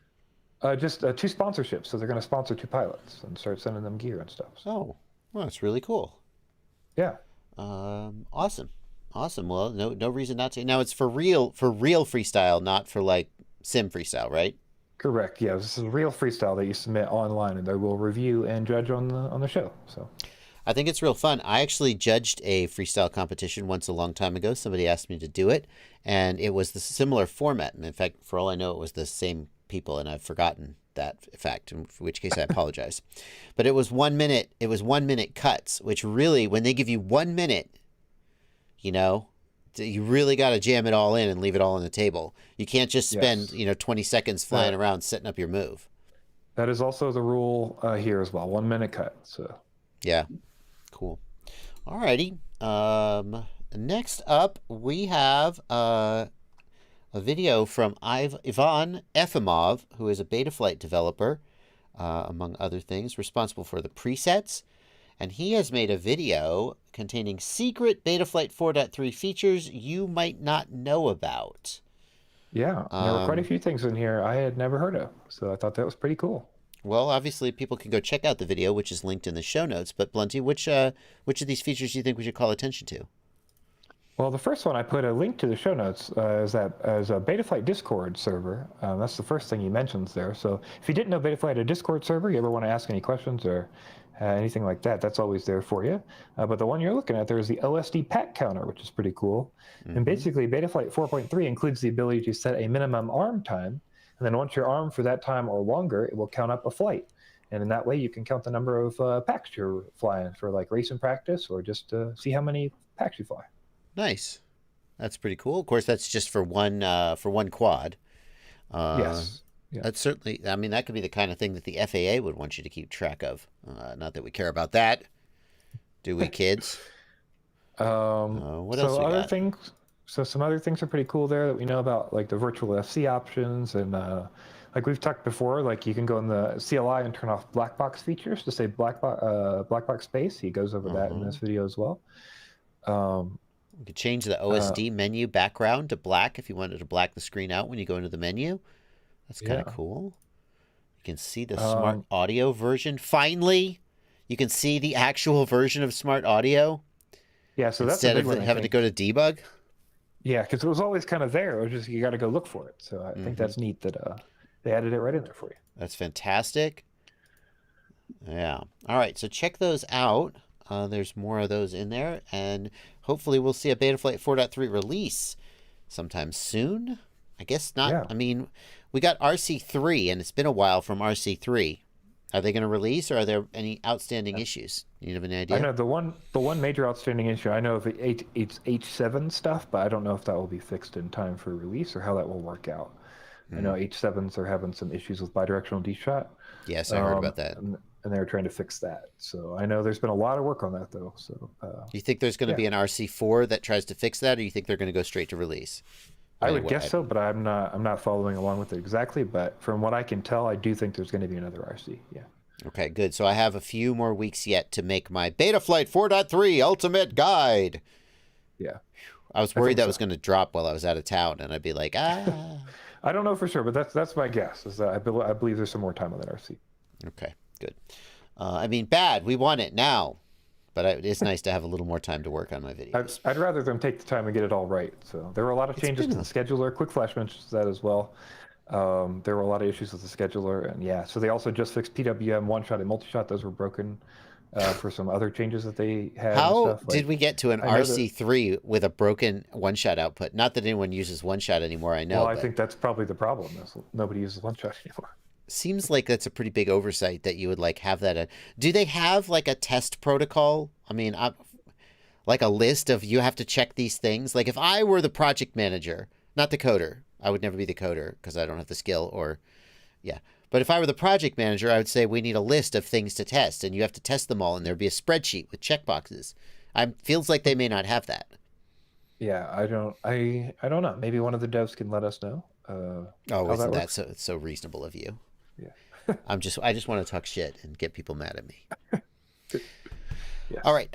Just 2 sponsorships. So they're going to sponsor 2 pilots and start sending them gear and stuff. So. Oh, well, that's really cool. Yeah. Awesome. Well, no reason not to. Now it's for real freestyle, not for like sim freestyle, right? Correct. Yeah, this is real freestyle that you submit online, and they will review and judge on the show. So. I think it's real fun. I actually judged a freestyle competition once a long time ago. Somebody asked me to do it, and it was the similar format. And in fact, for all I know, it was the same people, and I've forgotten that fact, in which case I apologize. But it was 1 minute. It was 1 minute cuts, which really, when they give you 1 minute, you really got to jam it all in and leave it all on the table. You can't just spend 20 seconds flying around setting up your move. That is also the rule here as well. 1 minute cut. So. Yeah. Cool. Alrighty. Next up, we have a video from Ivan Efimov, who is a Betaflight developer, among other things, responsible for the presets. And he has made a video containing secret Betaflight 4.3 features you might not know about. Yeah, there were quite a few things in here I had never heard of, so I thought that was pretty cool. Well, obviously, people can go check out the video, which is linked in the show notes. But Blunty, which of these features do you think we should call attention to? Well, the first one I put a link to the show notes is a Betaflight Discord server. That's the first thing he mentions there. So if you didn't know Betaflight had a Discord server, you ever want to ask any questions or anything like that, that's always there for you. But the one you're looking at there is the OSD pack counter, which is pretty cool. Mm-hmm. And basically, Betaflight 4.3 includes the ability to set a minimum arm time. And then once you're armed for that time or longer, it will count up a flight. And in that way, you can count the number of packs you're flying for like racing practice or just to see how many packs you fly. Nice. That's pretty cool. Of course, that's just for one quad. Yes. Yeah. That's certainly, I mean, that could be the kind of thing that the FAA would want you to keep track of. Not that we care about that. Do we, kids? What else we got? Some other things are pretty cool there that we know about, like the virtual FC options. And like we've talked before, like you can go in the CLI and turn off black box features to say black box space. He goes over that in this video as well. We could change the OSD menu background to black if you wanted to black the screen out when you go into the menu. That's kind of cool. You can see the smart audio version. Finally, you can see the actual version of smart audio. Yeah, so that's a big one, instead of having to go to debug. I think. Yeah, because it was always kind of there. It was just you got to go look for it. So I think that's neat that they added it right in there for you. That's fantastic. Yeah. All right. So check those out. There's more of those in there, and hopefully we'll see a Betaflight 4.3 release sometime soon. I guess not. Yeah. I mean, we got RC3, and it's been a while from RC3. Are they going to release, or are there any outstanding issues? You have any idea? I know the one major outstanding issue. I know of it's H7 stuff, but I don't know if that will be fixed in time for release or how that will work out. I know H7s are having some issues with bidirectional D-shot. Yes, I heard about that. And they're trying to fix that. So I know there's been a lot of work on that, though. So you think there's going to be an RC4 that tries to fix that, or you think they're going to go straight to release? I would guess so, but I'm not following along with it exactly. But from what I can tell, I do think there's going to be another RC. Yeah. Okay, good. So I have a few more weeks yet to make my Betaflight 4.3 Ultimate Guide. Yeah. I was worried that was going to drop while I was out of town, and I'd be like, ah. I don't know for sure, but that's my guess. Is that I believe there's some more time on that RC. Okay, good. I mean, bad. We want it now, but it's nice to have a little more time to work on my videos. I'd rather them take the time and get it all right. So there were a lot of changes to the scheduler. Quick Flash mentions that as well. There were a lot of issues with the scheduler, and yeah, so they also just fixed PWM one-shot and multi-shot. Those were broken for some other changes that they had. How and stuff. did we get to an RC3 with a broken one-shot output? Not that anyone uses one-shot anymore, I know. Well, I think that's probably the problem. Nobody uses one-shot anymore. Seems like that's a pretty big oversight that you would like have that. Do they have like a test protocol? I mean, like a list of you have to check these things. Like if I were the project manager, not the coder, I would never be the coder because I don't have the skill yeah. But if I were the project manager, I would say we need a list of things to test and you have to test them all and there'd be a spreadsheet with checkboxes. Feels like they may not have that. Yeah, I don't know. Maybe one of the devs can let us know. Isn't that so reasonable of you? Yeah. I just want to talk shit and get people mad at me. Yes. All right.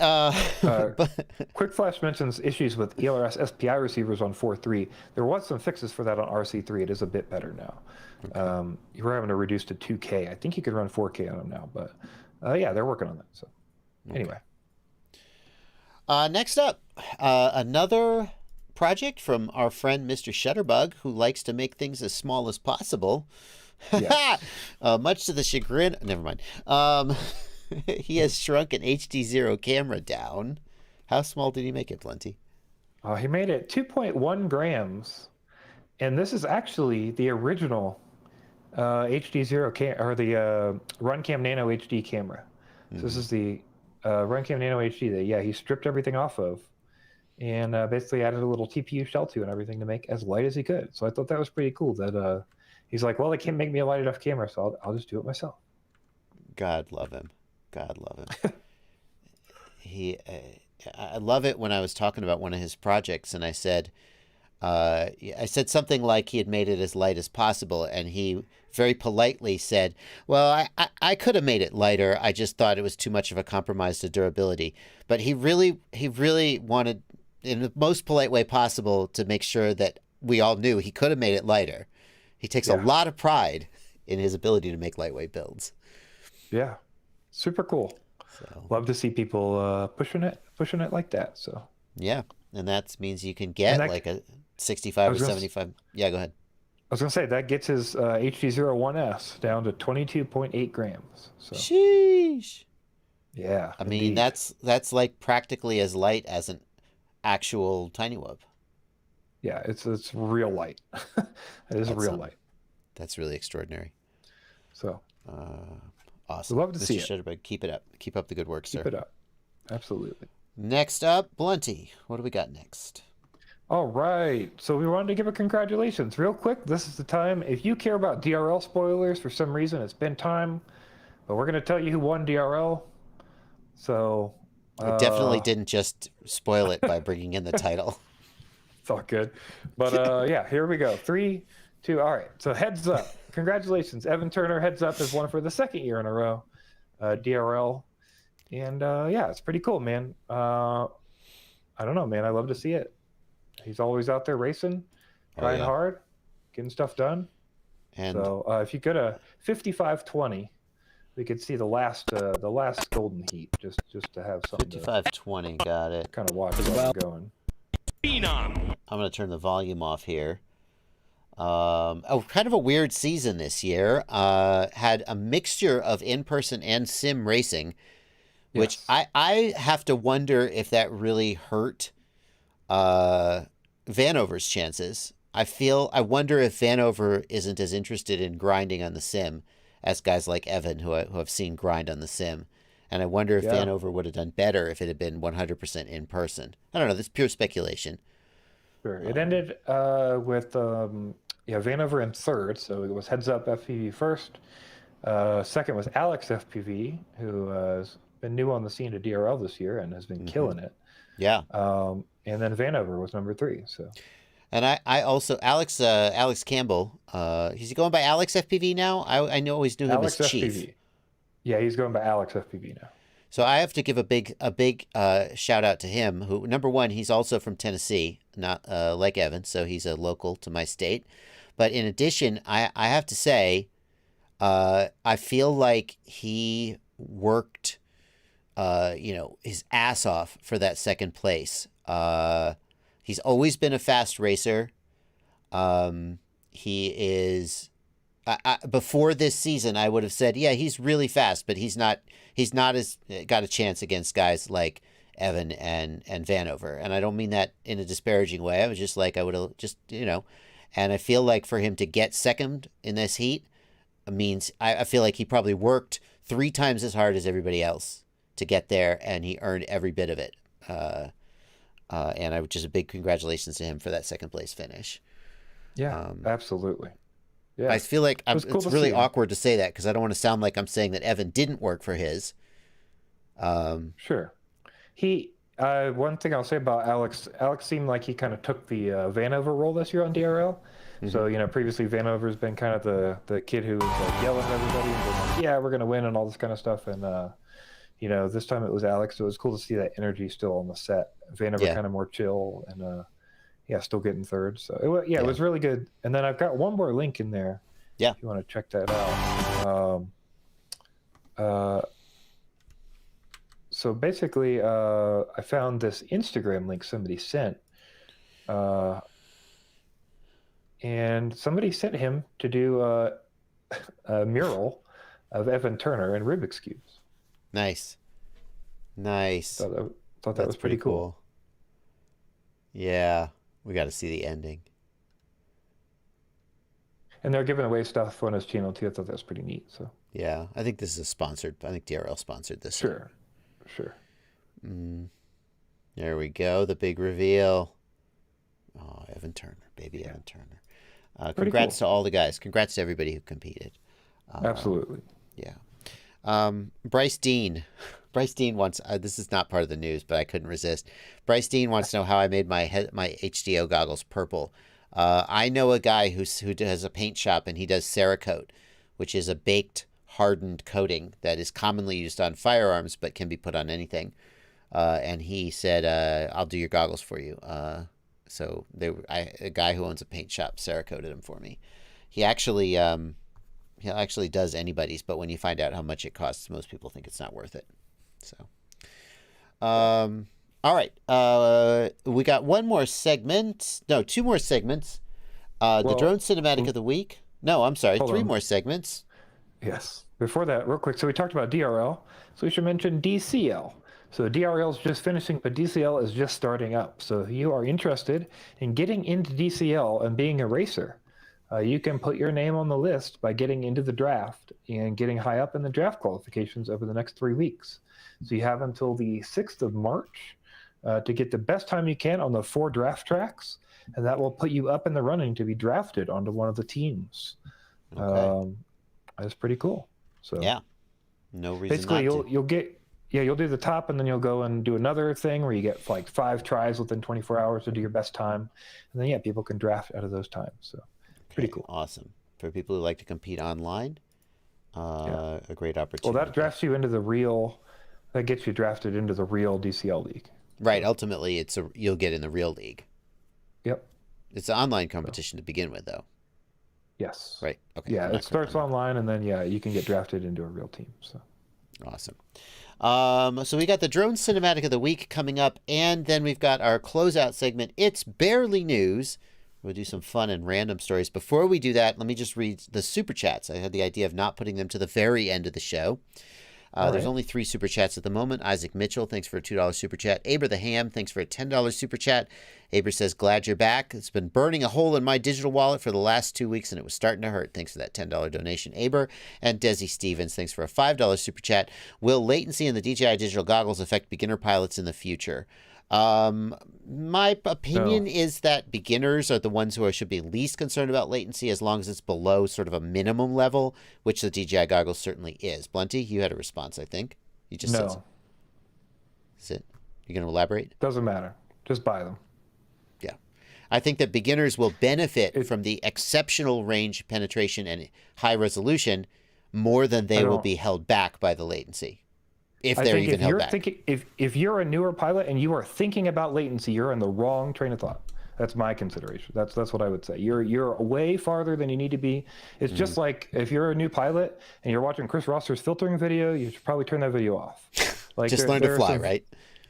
Quick Flash mentions issues with ELRS SPI receivers on 4.3. There was some fixes for that on RC3. It is a bit better now. Okay. You were having to reduce to 2K. I think you could run 4K on them now, but yeah, they're working on that. So anyway. Next up, another project from our friend Mr. Shutterbug, who likes to make things as small as possible. Yes. Much to the chagrin. Never mind. He has shrunk an HDZero camera down. How small did he make it, Blunty? He made it 2.1 grams, and this is actually the original HDZero or the RunCam Nano HD camera. So this is the RunCam Nano HD that he stripped everything off of, and basically added a little TPU shell to and everything to make as light as he could. So I thought that was pretty cool. That he's like, well, they can't make me a light enough camera, so I'll just do it myself. God love him. God love him. I love it when I was talking about one of his projects and I said something like he had made it as light as possible. And he very politely said, well, I could have made it lighter. I just thought it was too much of a compromise to durability. But he really wanted, in the most polite way possible, to make sure that we all knew he could have made it lighter. He takes a lot of pride in his ability to make lightweight builds. Yeah. Super cool. So, love to see people pushing it like that. So yeah, and that means you can get like a 65 or 75. Yeah, go ahead. I was gonna say that gets his HDZero 1S down to 22.8 grams. So sheesh. Yeah, I mean that's like practically as light as an actual Tiny Wub. Yeah, it's real light. It is real light. That's really extraordinary. So. Awesome. We'd love to see it. Shutterbug, keep it up. Keep up the good work, sir. Keep it up. Absolutely. Next up, Blunty. What do we got next? All right. So we wanted to give a congratulations. Real quick, this is the time. If you care about DRL spoilers for some reason, it's been time. But we're going to tell you who won DRL. So... I definitely didn't just spoil it by bringing in the title. It's all good. But yeah, here we go. 3, 2, all right. So heads up. Congratulations. Evan Turner, heads up, has won for the second year in a row, DRL. And yeah, it's pretty cool, man. I don't know, man. I love to see it. He's always out there racing, trying hard, getting stuff done. And so if you go to 5520, we could see the last golden heat, just to have something. 5520, got it. Kind of watch what's going. Phenom. I'm going to turn the volume off here. Kind of a weird season this year. Had a mixture of in-person and sim racing, which Yes. I have to wonder if that really hurt Vanover's chances. I wonder if Vanover isn't as interested in grinding on the sim as guys like Evan, who have seen grind on the sim. And I wonder if Yeah. Vanover would have done better if it had been 100% in person. I don't know. This is pure speculation. Sure. It ended with Vanover in third, so it was Heads Up FPV first. Second was Alex FPV, who has been new on the scene to DRL this year and has been killing it. Yeah. And then Vanover was number 3. So. And I also Alex Campbell. Is he going by Alex FPV now? I know always knew him Alex as FPV. Chief. Yeah, he's going by Alex FPV now. So I have to give a big shout out to him. Who, number one, he's also from Tennessee, not like Evan, so he's a local to my state. But in addition, I have to say, I feel like he worked, his ass off for that second place. He's always been a fast racer. He is. Before this season, I would have said, yeah, he's really fast, but he's not as got a chance against guys like Evan and Vanover. And I don't mean that in a disparaging way. I was just like, I would have just, and I feel like for him to get second in this heat means I feel like he probably worked 3 times as hard as everybody else to get there, and he earned every bit of it. And I would just a big congratulations to him for that second place finish. Yeah, absolutely. Yeah. I feel like It was it's really awkward to say that because I don't want to sound like I'm saying that Evan didn't work for his. Sure. He one thing I'll say about Alex seemed like he kind of took the Vanover role this year on DRL. So, previously Vanover's been kind of the kid who was like yelling at everybody and being like, yeah, we're going to win and all this kind of stuff. And, this time it was Alex. So it was cool to see that energy still on the set. Vanover kind of more chill and, still getting third. So it was really good. And then I've got one more link in there. Yeah. If you want to check that out. So basically, I found this Instagram link somebody sent. And somebody sent him to do a mural of Evan Turner and Rubik's Cubes. Nice. Thought that was pretty cool. Yeah. We got to see the ending. And they're giving away stuff on his channel too. I thought that was pretty neat. So yeah, I think this is sponsored. I think DRL sponsored this. Sure. There we go. The big reveal. Oh, Evan Turner, baby Evan Turner. Congrats to all the guys. Congrats to everybody who competed. Absolutely. Yeah. Bryce Dean. Bryce Dean wants. This is not part of the news, but I couldn't resist. Bryce Dean wants to know how I made my HDO goggles purple. I know a guy who does a paint shop, and he does Cerakote, which is a baked, hardened coating that is commonly used on firearms, but can be put on anything. And he said, "I'll do your goggles for you." So a guy who owns a paint shop Cerakoted them for me. He actually does anybody's, but when you find out how much it costs, most people think it's not worth it. So, all right. We got one more segment. No, 2 more segments. The drone cinematic of the week. No, I'm sorry. 3 more segments. Yes. Before that, real quick. So we talked about DRL. So we should mention DCL. So DRL is just finishing, but DCL is just starting up. So if you are interested in getting into DCL and being a racer, you can put your name on the list by getting into the draft and getting high up in the draft qualifications over the next 3 weeks. So you have until the 6th of March to get the best time you can on the 4 draft tracks, and that will put you up in the running to be drafted onto one of the teams. Okay. That's pretty cool. So yeah, no reason. Basically, not to. you'll do the top, and then you'll go and do another thing where you get like 5 tries within 24 hours to do your best time, and then people can draft out of those times. So pretty cool. Awesome for people who like to compete online. A great opportunity. Well, that drafts you into the real. That gets you drafted into the real DCL league. Right. Ultimately, you'll get in the real league. Yep. It's an online competition to begin with, though. Yes. Right. Okay. Yeah, it starts online, and then you can get drafted into a real team. So. Awesome. So we got the drone cinematic of the week coming up, and then we've got our closeout segment. It's barely news. We'll do some fun and random stories. Before we do that, let me just read the super chats. I had the idea of not putting them to the very end of the show. There's only 3 super chats at the moment. Isaac Mitchell, thanks for a $2 super chat. Aber the Ham, thanks for a $10 super chat. Aber says, glad you're back. It's been burning a hole in my digital wallet for the last 2 weeks, and it was starting to hurt. Thanks for that $10 donation, Aber. And Desi Stevens, thanks for a $5 super chat. Will latency in the DJI digital goggles affect beginner pilots in the future? My opinion is that beginners are the ones who should be least concerned about latency as long as it's below sort of a minimum level, which the DJI goggles certainly is. Blunty, you had a response, I think. You just said so. Is it? You going to elaborate? Doesn't matter. Just buy them. Yeah. I think that beginners will benefit from the exceptional range penetration and high resolution more than they will be held back by the latency. If they're even held back. If you're a newer pilot and you are thinking about latency, you're in the wrong train of thought. That's my consideration. That's what I would say. You're way farther than you need to be. It's just like if you're a new pilot and you're watching Chris Rosser's filtering video, you should probably turn that video off. Like just learn to fly, right?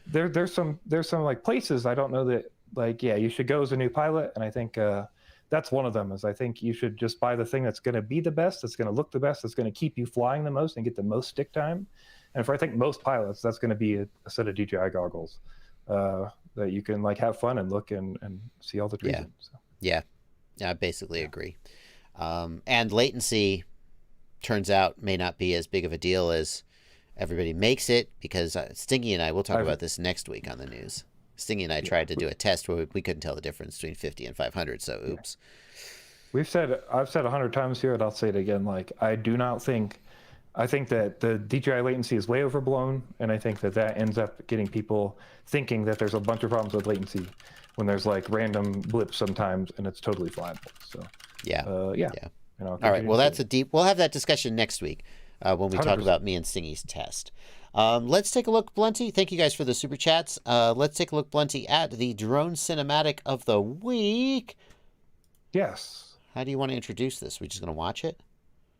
There's some like places I don't know that you should go as a new pilot, and I think that's one of them. Is I think you should just buy the thing that's going to be the best, that's going to look the best, that's going to keep you flying the most and get the most stick time. And for I think most pilots, that's going to be a set of DJI goggles that you can have fun and look and see all the trees. Yeah, I basically agree. And latency turns out may not be as big of a deal as everybody makes it, because Stingy and I, we'll talk about this next week on the news. Stingy and I tried to do a test where we couldn't tell the difference between 50 and 500, so oops. I've said 100 times here, and I'll say it again. I think that the DJI latency is way overblown, and I think that ends up getting people thinking that there's a bunch of problems with latency when there's random blips sometimes, and it's totally flyable. So yeah. All right. Well, we'll have that discussion next week when we 100%. Talk about me and Stingy's test. Let's take a look, Blunty. Thank you guys for the super chats. Let's take a look, Blunty, at the drone cinematic of the week. Yes. How do you want to introduce this? We're just going to watch it?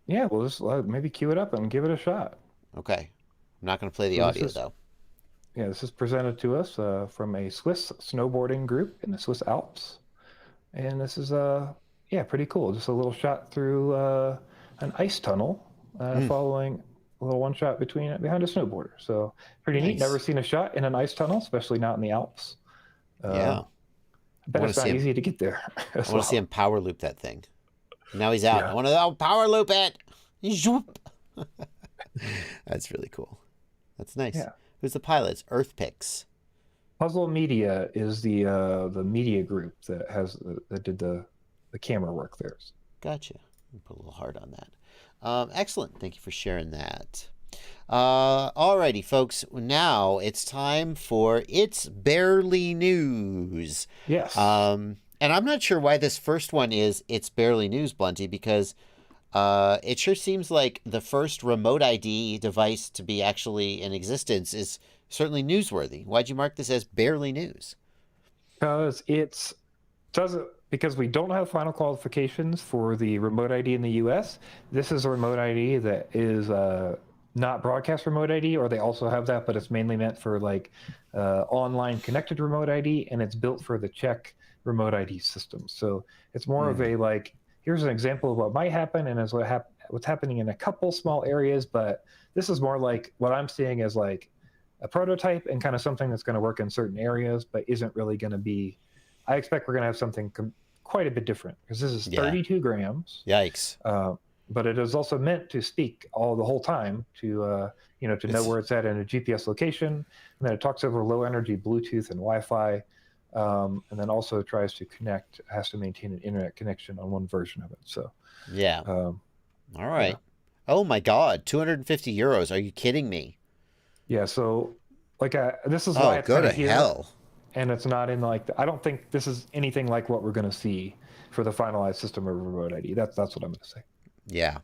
Yeah, we'll just maybe cue it up and give it a shot. Okay. I'm not going to play the audio, though. Yeah, this is presented to us from a Swiss snowboarding group in the Swiss Alps. And this is, pretty cool. Just a little shot through an ice tunnel following a little one shot behind a snowboarder. So pretty neat. Never seen a shot in an ice tunnel, especially not in the Alps. Yeah. I bet it's not easy to get there. I want to see him power loop that thing. Now he's out. I want to power loop it. That's really cool. That's nice. Yeah. Who's the pilot? It's Earthpix. Puzzle Media is the media group that did the camera work there. Gotcha. Put a little heart on that. Excellent. Thank you for sharing that. Alrighty, folks. Now it's time for It's Barely News. Yes. And I'm not sure why this first one is It's Barely News, Blunty, because it sure seems like the first remote ID device to be actually in existence is certainly newsworthy. Why'd you mark this as Barely News? Because because we don't have final qualifications for the remote ID in the US. This is a remote ID that is not broadcast remote ID, or they also have that, but it's mainly meant for online connected remote ID, and it's built for the Czech remote ID system. So it's more of a here's an example of what might happen, and is what's happening in a couple small areas, but this is more like what I'm seeing as a prototype and kind of something that's going to work in certain areas, but isn't really going to be. I expect we're going to have something quite a bit different, because this is 32 grams. Yikes. But it is also meant to speak the whole time to know where it's at in a GPS location, and then it talks over low energy Bluetooth and Wi-Fi. And then also tries to has to maintain an internet connection on one version of it. So, yeah. All right. Yeah. Oh my God, 250 euros. Are you kidding me? Yeah. So this is why it's go to hell. And it's not in I don't think this is anything like what we're going to see for the finalized system of remote ID. That's what I'm going to say. Yeah.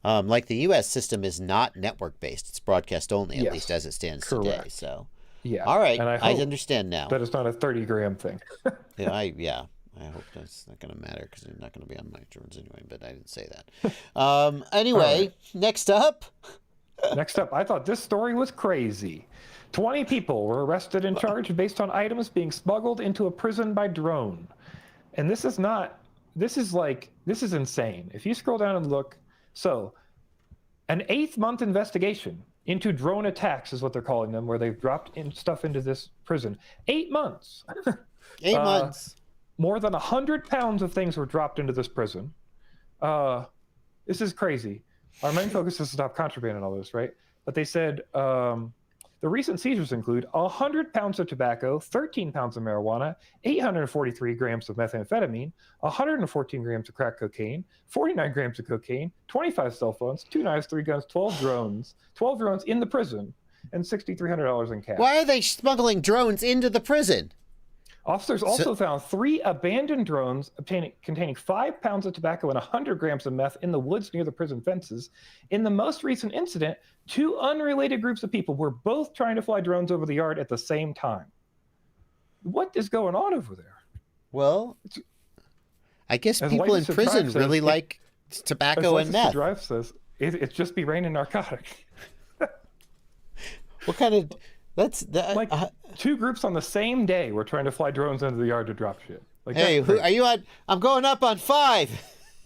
The US system is not network based. It's broadcast only, at least as it stands today. So. Yeah. All right. And I understand now. That it's not a 30-gram thing. I hope that's not going to matter, because they're not going to be on my drones anyway, but I didn't say that. Anyway, Next up, Next up, I thought this story was crazy. 20 people were arrested and charged based on items being smuggled into a prison by drone. And this is insane. If you scroll down and look, so an 8-month investigation into drone attacks is what they're calling them, where they've dropped stuff into this prison. 8 months. 8 months. More than 100 pounds of things were dropped into this prison. This is crazy. Our main focus is to stop contraband and all this, right? But they said the recent seizures include 100 pounds of tobacco, 13 pounds of marijuana, 843 grams of methamphetamine, 114 grams of crack cocaine, 49 grams of cocaine, 25 cell phones, 2 knives, 3 guns, 12 drones in the prison, and $6,300 in cash. Why are they smuggling drones into the prison? Officers also found 3 abandoned drones containing 5 pounds of tobacco and 100 grams of meth in the woods near the prison fences. In the most recent incident, 2 unrelated groups of people were both trying to fly drones over the yard at the same time. What is going on over there? Well, I guess people in prison really like tobacco and meth. Drive says it's just be raining narcotic. What kind of... like 2 groups on the same day were trying to fly drones into the yard to drop shit. Like, hey, who are you on? I'm going up on 5.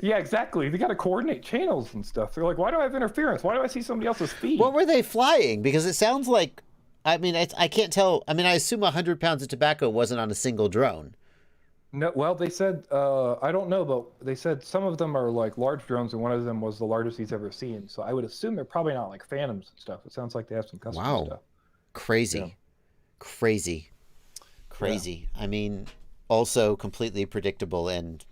Yeah, exactly. They got to coordinate channels and stuff. They're like, why do I have interference? Why do I see somebody else's feed? What were they flying? Because it sounds like, I mean, I can't tell. I mean, I assume 100 pounds of tobacco wasn't on a single drone. No, well, they said, I don't know, but they said some of them are like large drones, and one of them was the largest he's ever seen. So I would assume they're probably not like Phantoms and stuff. It sounds like they have some custom stuff. Crazy. Yeah. Crazy. Yeah. I mean, also completely predictable and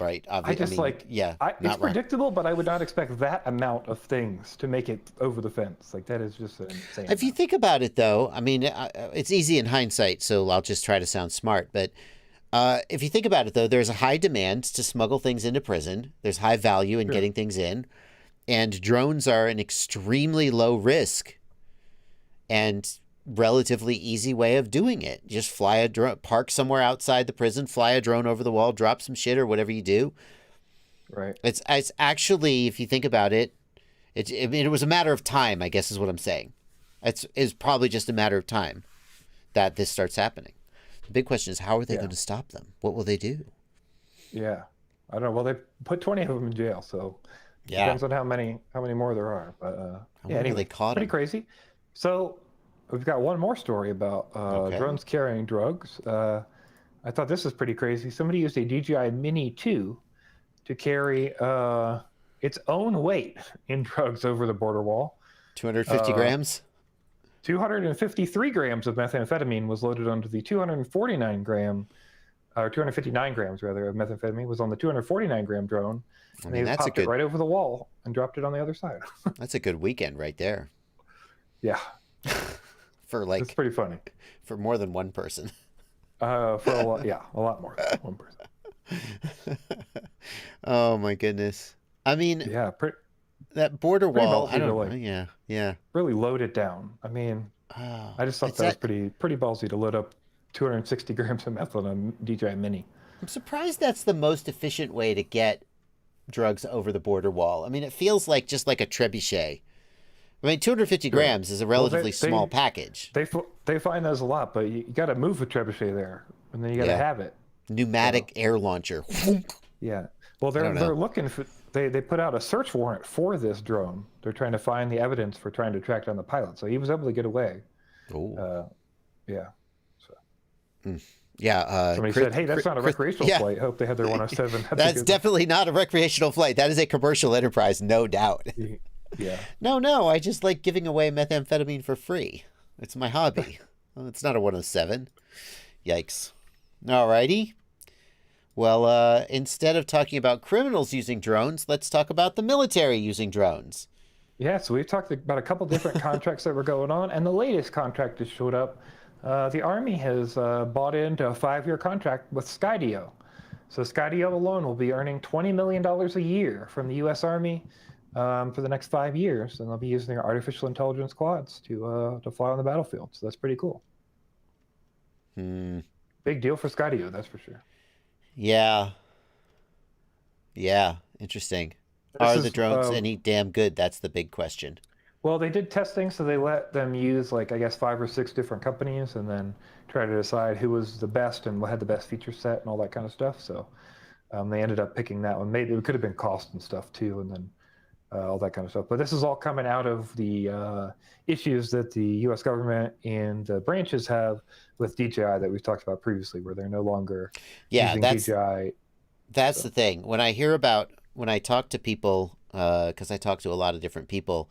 right. It's predictable, but I would not expect that amount of things to make it over the fence. Like, that is just insane. If you think about it, though, I mean, it's easy in hindsight, so I'll just try to sound smart. But if you think about it, though, there's a high demand to smuggle things into prison. There's high value in getting things in. And drones are an extremely low risk and relatively easy way of doing it. Just fly a drone, park somewhere outside the prison, fly a drone over the wall, drop some shit or whatever you do. Right. It's actually, if you think about it, it was a matter of time, I guess is what I'm saying. It's probably just a matter of time that this starts happening. The big question is, how are they going to stop them? What will they do? Yeah. I don't know. Well, they put 20 of them in jail, so depends on how many more there are. But anyway, they caught pretty them. Crazy. So we've got one more story about drones carrying drugs. I thought this was pretty crazy. Somebody used a DJI Mini 2 to carry its own weight in drugs over the border wall. 250 grams? 253 grams of methamphetamine was loaded onto the 259 grams rather of methamphetamine was on the 249 gram drone. And they popped it right over the wall and dropped it on the other side. That's a good weekend right there. Yeah. It's pretty funny. For more than one person. A lot more than one person. Oh my goodness. I mean, that border wall. I don't know. Yeah. Really load it down. I mean, I just thought that was pretty ballsy to load up 260 grams of meth on a DJI Mini. I'm surprised that's the most efficient way to get drugs over the border wall. I mean, it feels like just like a trebuchet. I mean, 250 grams is a relatively small package. They find those a lot, but you got to move a trebuchet there, and then you got to have it. Pneumatic air launcher. Yeah. Well, they're looking for. They put out a search warrant for this drone. They're trying to find the evidence for trying to track down the pilot. So he was able to get away. Oh. Yeah. So. Yeah. Somebody said, "Hey, that's not a recreational flight. Hope they had their 107." That's definitely not a recreational flight. That is a commercial enterprise, no doubt. Yeah. No. I just like giving away methamphetamine for free. It's my hobby. It's not a 107. Yikes. Alrighty. Well, instead of talking about criminals using drones, let's talk about the military using drones. Yeah, so we've talked about a couple different contracts that were going on, and the latest contract has showed up. The Army has bought into a 5-year contract with Skydio. So Skydio alone will be earning $20 million a year from the U.S. Army for the next 5 years, and they'll be using their artificial intelligence quads to fly on the battlefield. So that's pretty cool. Big deal for Skydio, that's for sure. Yeah. Interesting. Are the drones any damn good? That's the big question. Well, they did testing, so they let them use like I guess 5 or 6 different companies, and then try to decide who was the best and what had the best feature set and all that kind of stuff. So they ended up picking that one. Maybe it could have been cost and stuff too, and then all that kind of stuff. But this is all coming out of the issues that the U.S. government and the branches have with DJI that we've talked about previously, where they're no longer using DJI. That's the thing. When I talk to people, because I talk to a lot of different people,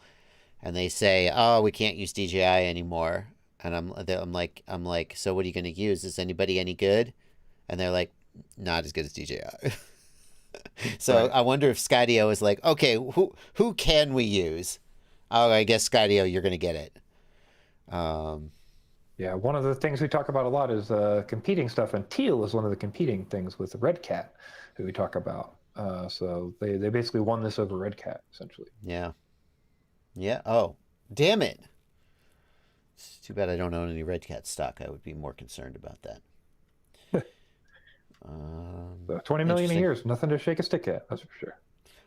and they say, "Oh, we can't use DJI anymore," and I'm like, so what are you going to use? Is anybody any good? And they're like, not as good as DJI. So right. I wonder if Skydio is like, okay, who can we use? Oh, I guess Skydio, you're going to get it. Yeah, one of the things we talk about a lot is competing stuff, and Teal is one of the competing things with the Red Cat, who we talk about. So they basically won this over Red Cat, essentially. Yeah. Yeah. Oh, damn it. It's too bad I don't own any Red Cat stock. I would be more concerned about that. So 20 million a year is nothing to shake a stick at, that's for sure.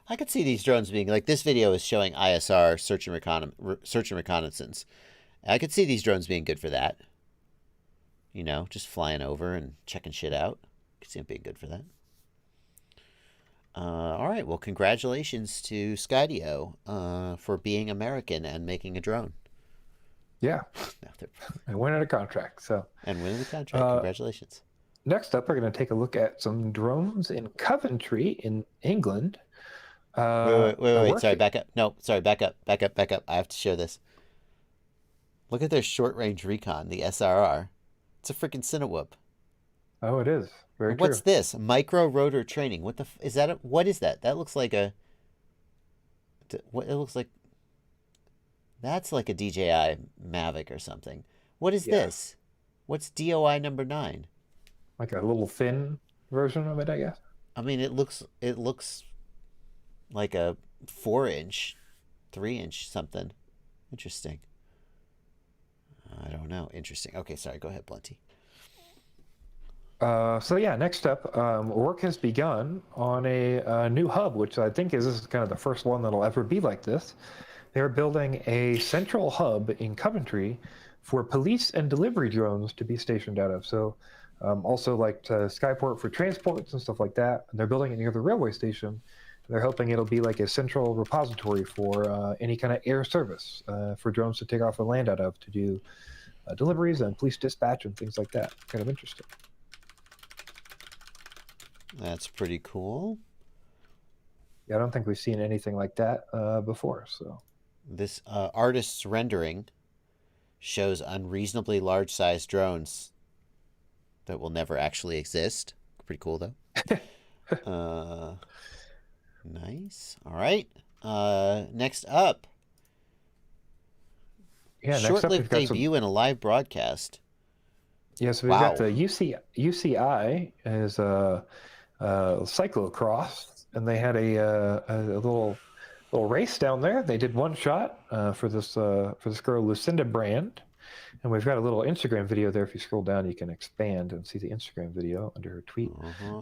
I could see these drones being like, this video is showing ISR search and reconnaissance. I could see these drones being good for that. You know, just flying over and checking shit out. I could see them being good for that. All right. Well, congratulations to Skydio for being American and making a drone. Yeah. And winning a contract. And winning the contract. Congratulations. Next up, we're going to take a look at some drones in Coventry in England. Wait. Sorry, back up. No, sorry, back up. I have to show this. Look at their short-range recon, the SRR. It's a freaking Cinewhoop. Oh, it is. Very true. What's this? Micro rotor training. What the is that? What is that? That looks like a. What it looks like. That's like a DJI Mavic or something. What is this? What's DOI number 9? Like a little thin version of it, I guess. I mean, it looks like a 4-inch, 3-inch something. Interesting. I don't know. Interesting. Okay, sorry. Go ahead, Blunty. So yeah, next up, work has begun on a new hub, which I think this is kind of the first one that'll ever be like this. They're building a central hub in Coventry for police and delivery drones to be stationed out of. So also like Skyport for transports and stuff like that. And they're building it near the railway station. They're hoping it'll be like a central repository for any kind of air service for drones to take off and land out of to do deliveries and police dispatch and things like that. Kind of interesting. That's pretty cool. Yeah, I don't think we've seen anything like that before. So this artist's rendering shows unreasonably large-sized drones that will never actually exist. Pretty cool, though. Nice. All right. Next up. Yeah, short-lived debut in a live broadcast. Yeah, so we've got the UCI as a cyclocross, and they had a little race down there. They did one shot for this girl Lucinda Brand, and we've got a little Instagram video there. If you scroll down, you can expand and see the Instagram video under her tweet.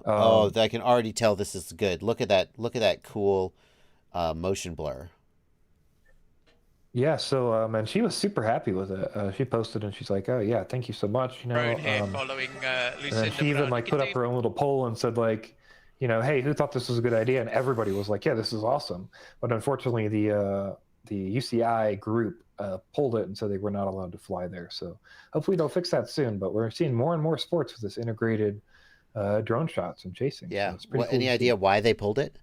Oh, I can already tell this is good. Look at that! Look at that cool motion blur. Yeah, so and she was super happy with it. She posted and she's like, "Oh yeah, thank you so much." You know, following and then she even like put up her own little poll and said like, you know, hey, who thought this was a good idea? And everybody was like, yeah, this is awesome. But unfortunately, the UCI group pulled it and said they were not allowed to fly there. So hopefully they'll fix that soon. But we're seeing more and more sports with this integrated drone shots and chasing. Yeah. So it's pretty cool any idea why they pulled it?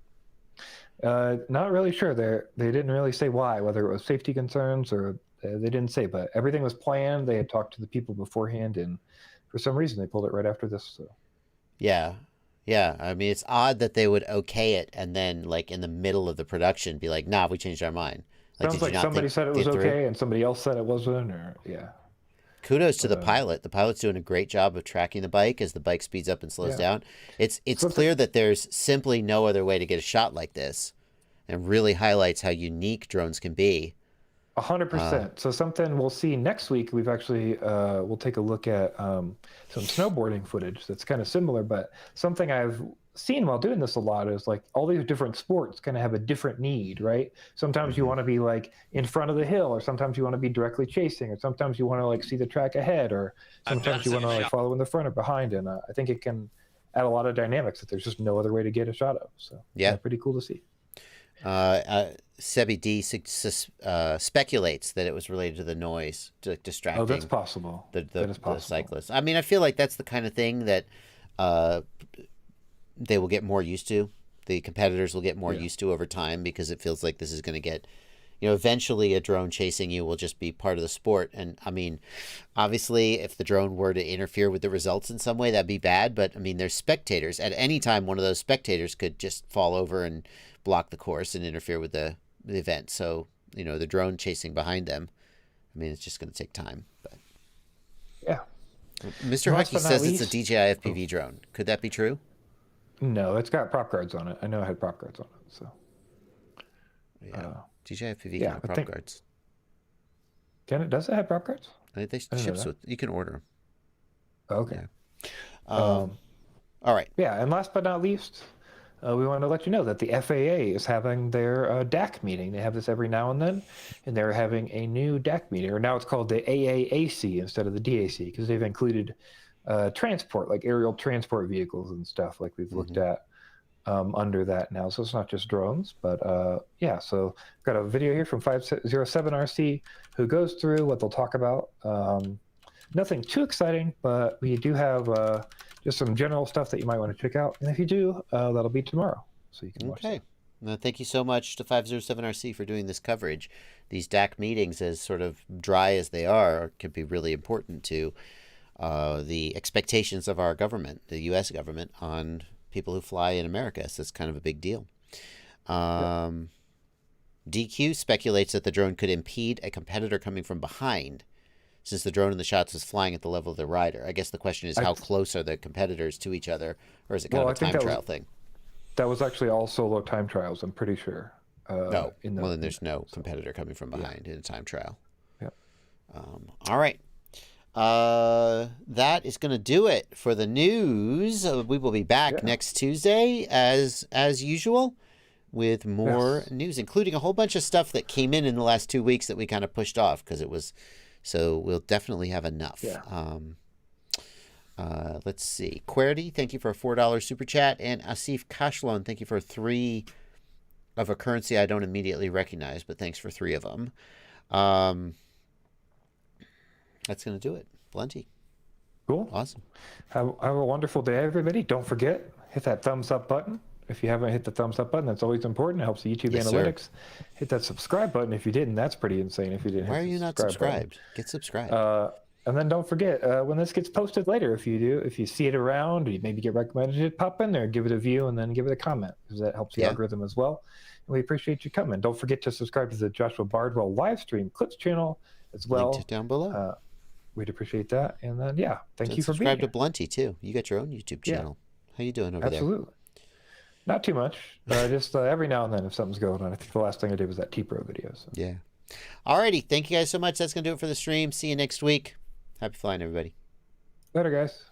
Not really sure. They didn't really say why, whether it was safety concerns or they didn't say. But everything was planned. They had talked to the people beforehand, and for some reason they pulled it right after this. So. Yeah. Yeah, I mean, it's odd that they would okay it and then, like, in the middle of the production, be like, "Nah, we changed our mind." Like, sounds like somebody said it was okay and somebody else said it wasn't, or yeah. Kudos to the pilot. The pilot's doing a great job of tracking the bike as the bike speeds up and slows down. It's clear that there's simply no other way to get a shot like this, and really highlights how unique drones can be. 100%. So something we'll see next week. We've actually we'll take a look at some snowboarding footage that's kind of similar, but something I've seen while doing this a lot is like all these different sports kind of have a different need, right? Sometimes you want to be like in front of the hill, or sometimes you want to be directly chasing, or sometimes you want to like see the track ahead, or sometimes you want to like follow in the front or behind. And I think it can add a lot of dynamics that there's just no other way to get a shot of. So yeah, pretty cool to see. Sebi D speculates that it was related to the noise, distracting. Oh, that's possible. That is possible. The cyclists. I mean, I feel like that's the kind of thing that they will get more used to. The competitors will get more used to over time, because it feels like this is going to get, eventually a drone chasing you will just be part of the sport. And I mean, obviously, if the drone were to interfere with the results in some way, that'd be bad. But I mean, there's spectators. At any time, one of those spectators could just fall over and block the course and interfere with the event. So, the drone chasing behind them, I mean, it's just going to take time. But yeah. Mr. Hockey says it's a DJI FPV drone. Could that be true? No, it's got prop guards on it. I know it had prop guards on it. So yeah, DJI FPV can have prop guards. Does it have prop guards? They ship with. You can order them. Okay. Yeah. All right. Yeah, and last but not least, we want to let you know that the FAA is having their DAC meeting. They have this every now and then, and they're having a new DAC meeting. Or now it's called the AAAC instead of the DAC, because they've included transport, like aerial transport vehicles and stuff like we've looked at under that now. So it's not just drones, but yeah. So I've got a video here from 507RC who goes through what they'll talk about. Nothing too exciting, but we do have just some general stuff that you might want to check out. And if you do, that'll be tomorrow, so you can watch that. Well, thank you so much to 507RC for doing this coverage. These DAC meetings, as sort of dry as they are, can be really important to the expectations of our government, the U.S. government, on people who fly in America. So it's kind of a big deal. DQ speculates that the drone could impede a competitor coming from behind, since the drone in the shots was flying at the level of the rider. I guess the question is, how close are the competitors to each other, or is it kind of a time trial thing? That was actually all solo time trials, I'm pretty sure. Well, then there's no competitor coming from behind in a time trial. Yeah. All right. That is going to do it for the news. We will be back next Tuesday, as usual, with more news, including a whole bunch of stuff that came in the last 2 weeks that we kind of pushed off because it was... So we'll definitely have enough. Yeah. Let's see. Querity, thank you for a $4 super chat. And Asif Kashlon, thank you for 3 of a currency I don't immediately recognize, but thanks for 3 of them. That's going to do it. Blunty. Cool. Awesome. Have a wonderful day, everybody. Don't forget, hit that thumbs up button. If you haven't hit the thumbs up button, that's always important. It helps the YouTube analytics. Sir. Hit that subscribe button if you didn't. That's pretty insane if you didn't. Why are you not subscribed? Button. Get subscribed. And then don't forget, when this gets posted later, if you see it around, or you maybe get recommended it, pop in there, give it a view, and then give it a comment, because that helps the algorithm as well. And we appreciate you coming. Don't forget to subscribe to the Joshua Bardwell live stream clips channel as well. Linked down below. We'd appreciate that. And then, thank you for being here. Subscribe to Blunty, too. You got your own YouTube channel. How you doing over there? Absolutely. Not too much. Just every now and then if something's going on. I think the last thing I did was that T-Pro video. So. Yeah. Alrighty. Thank you guys so much. That's going to do it for the stream. See you next week. Happy flying, everybody. Later, guys.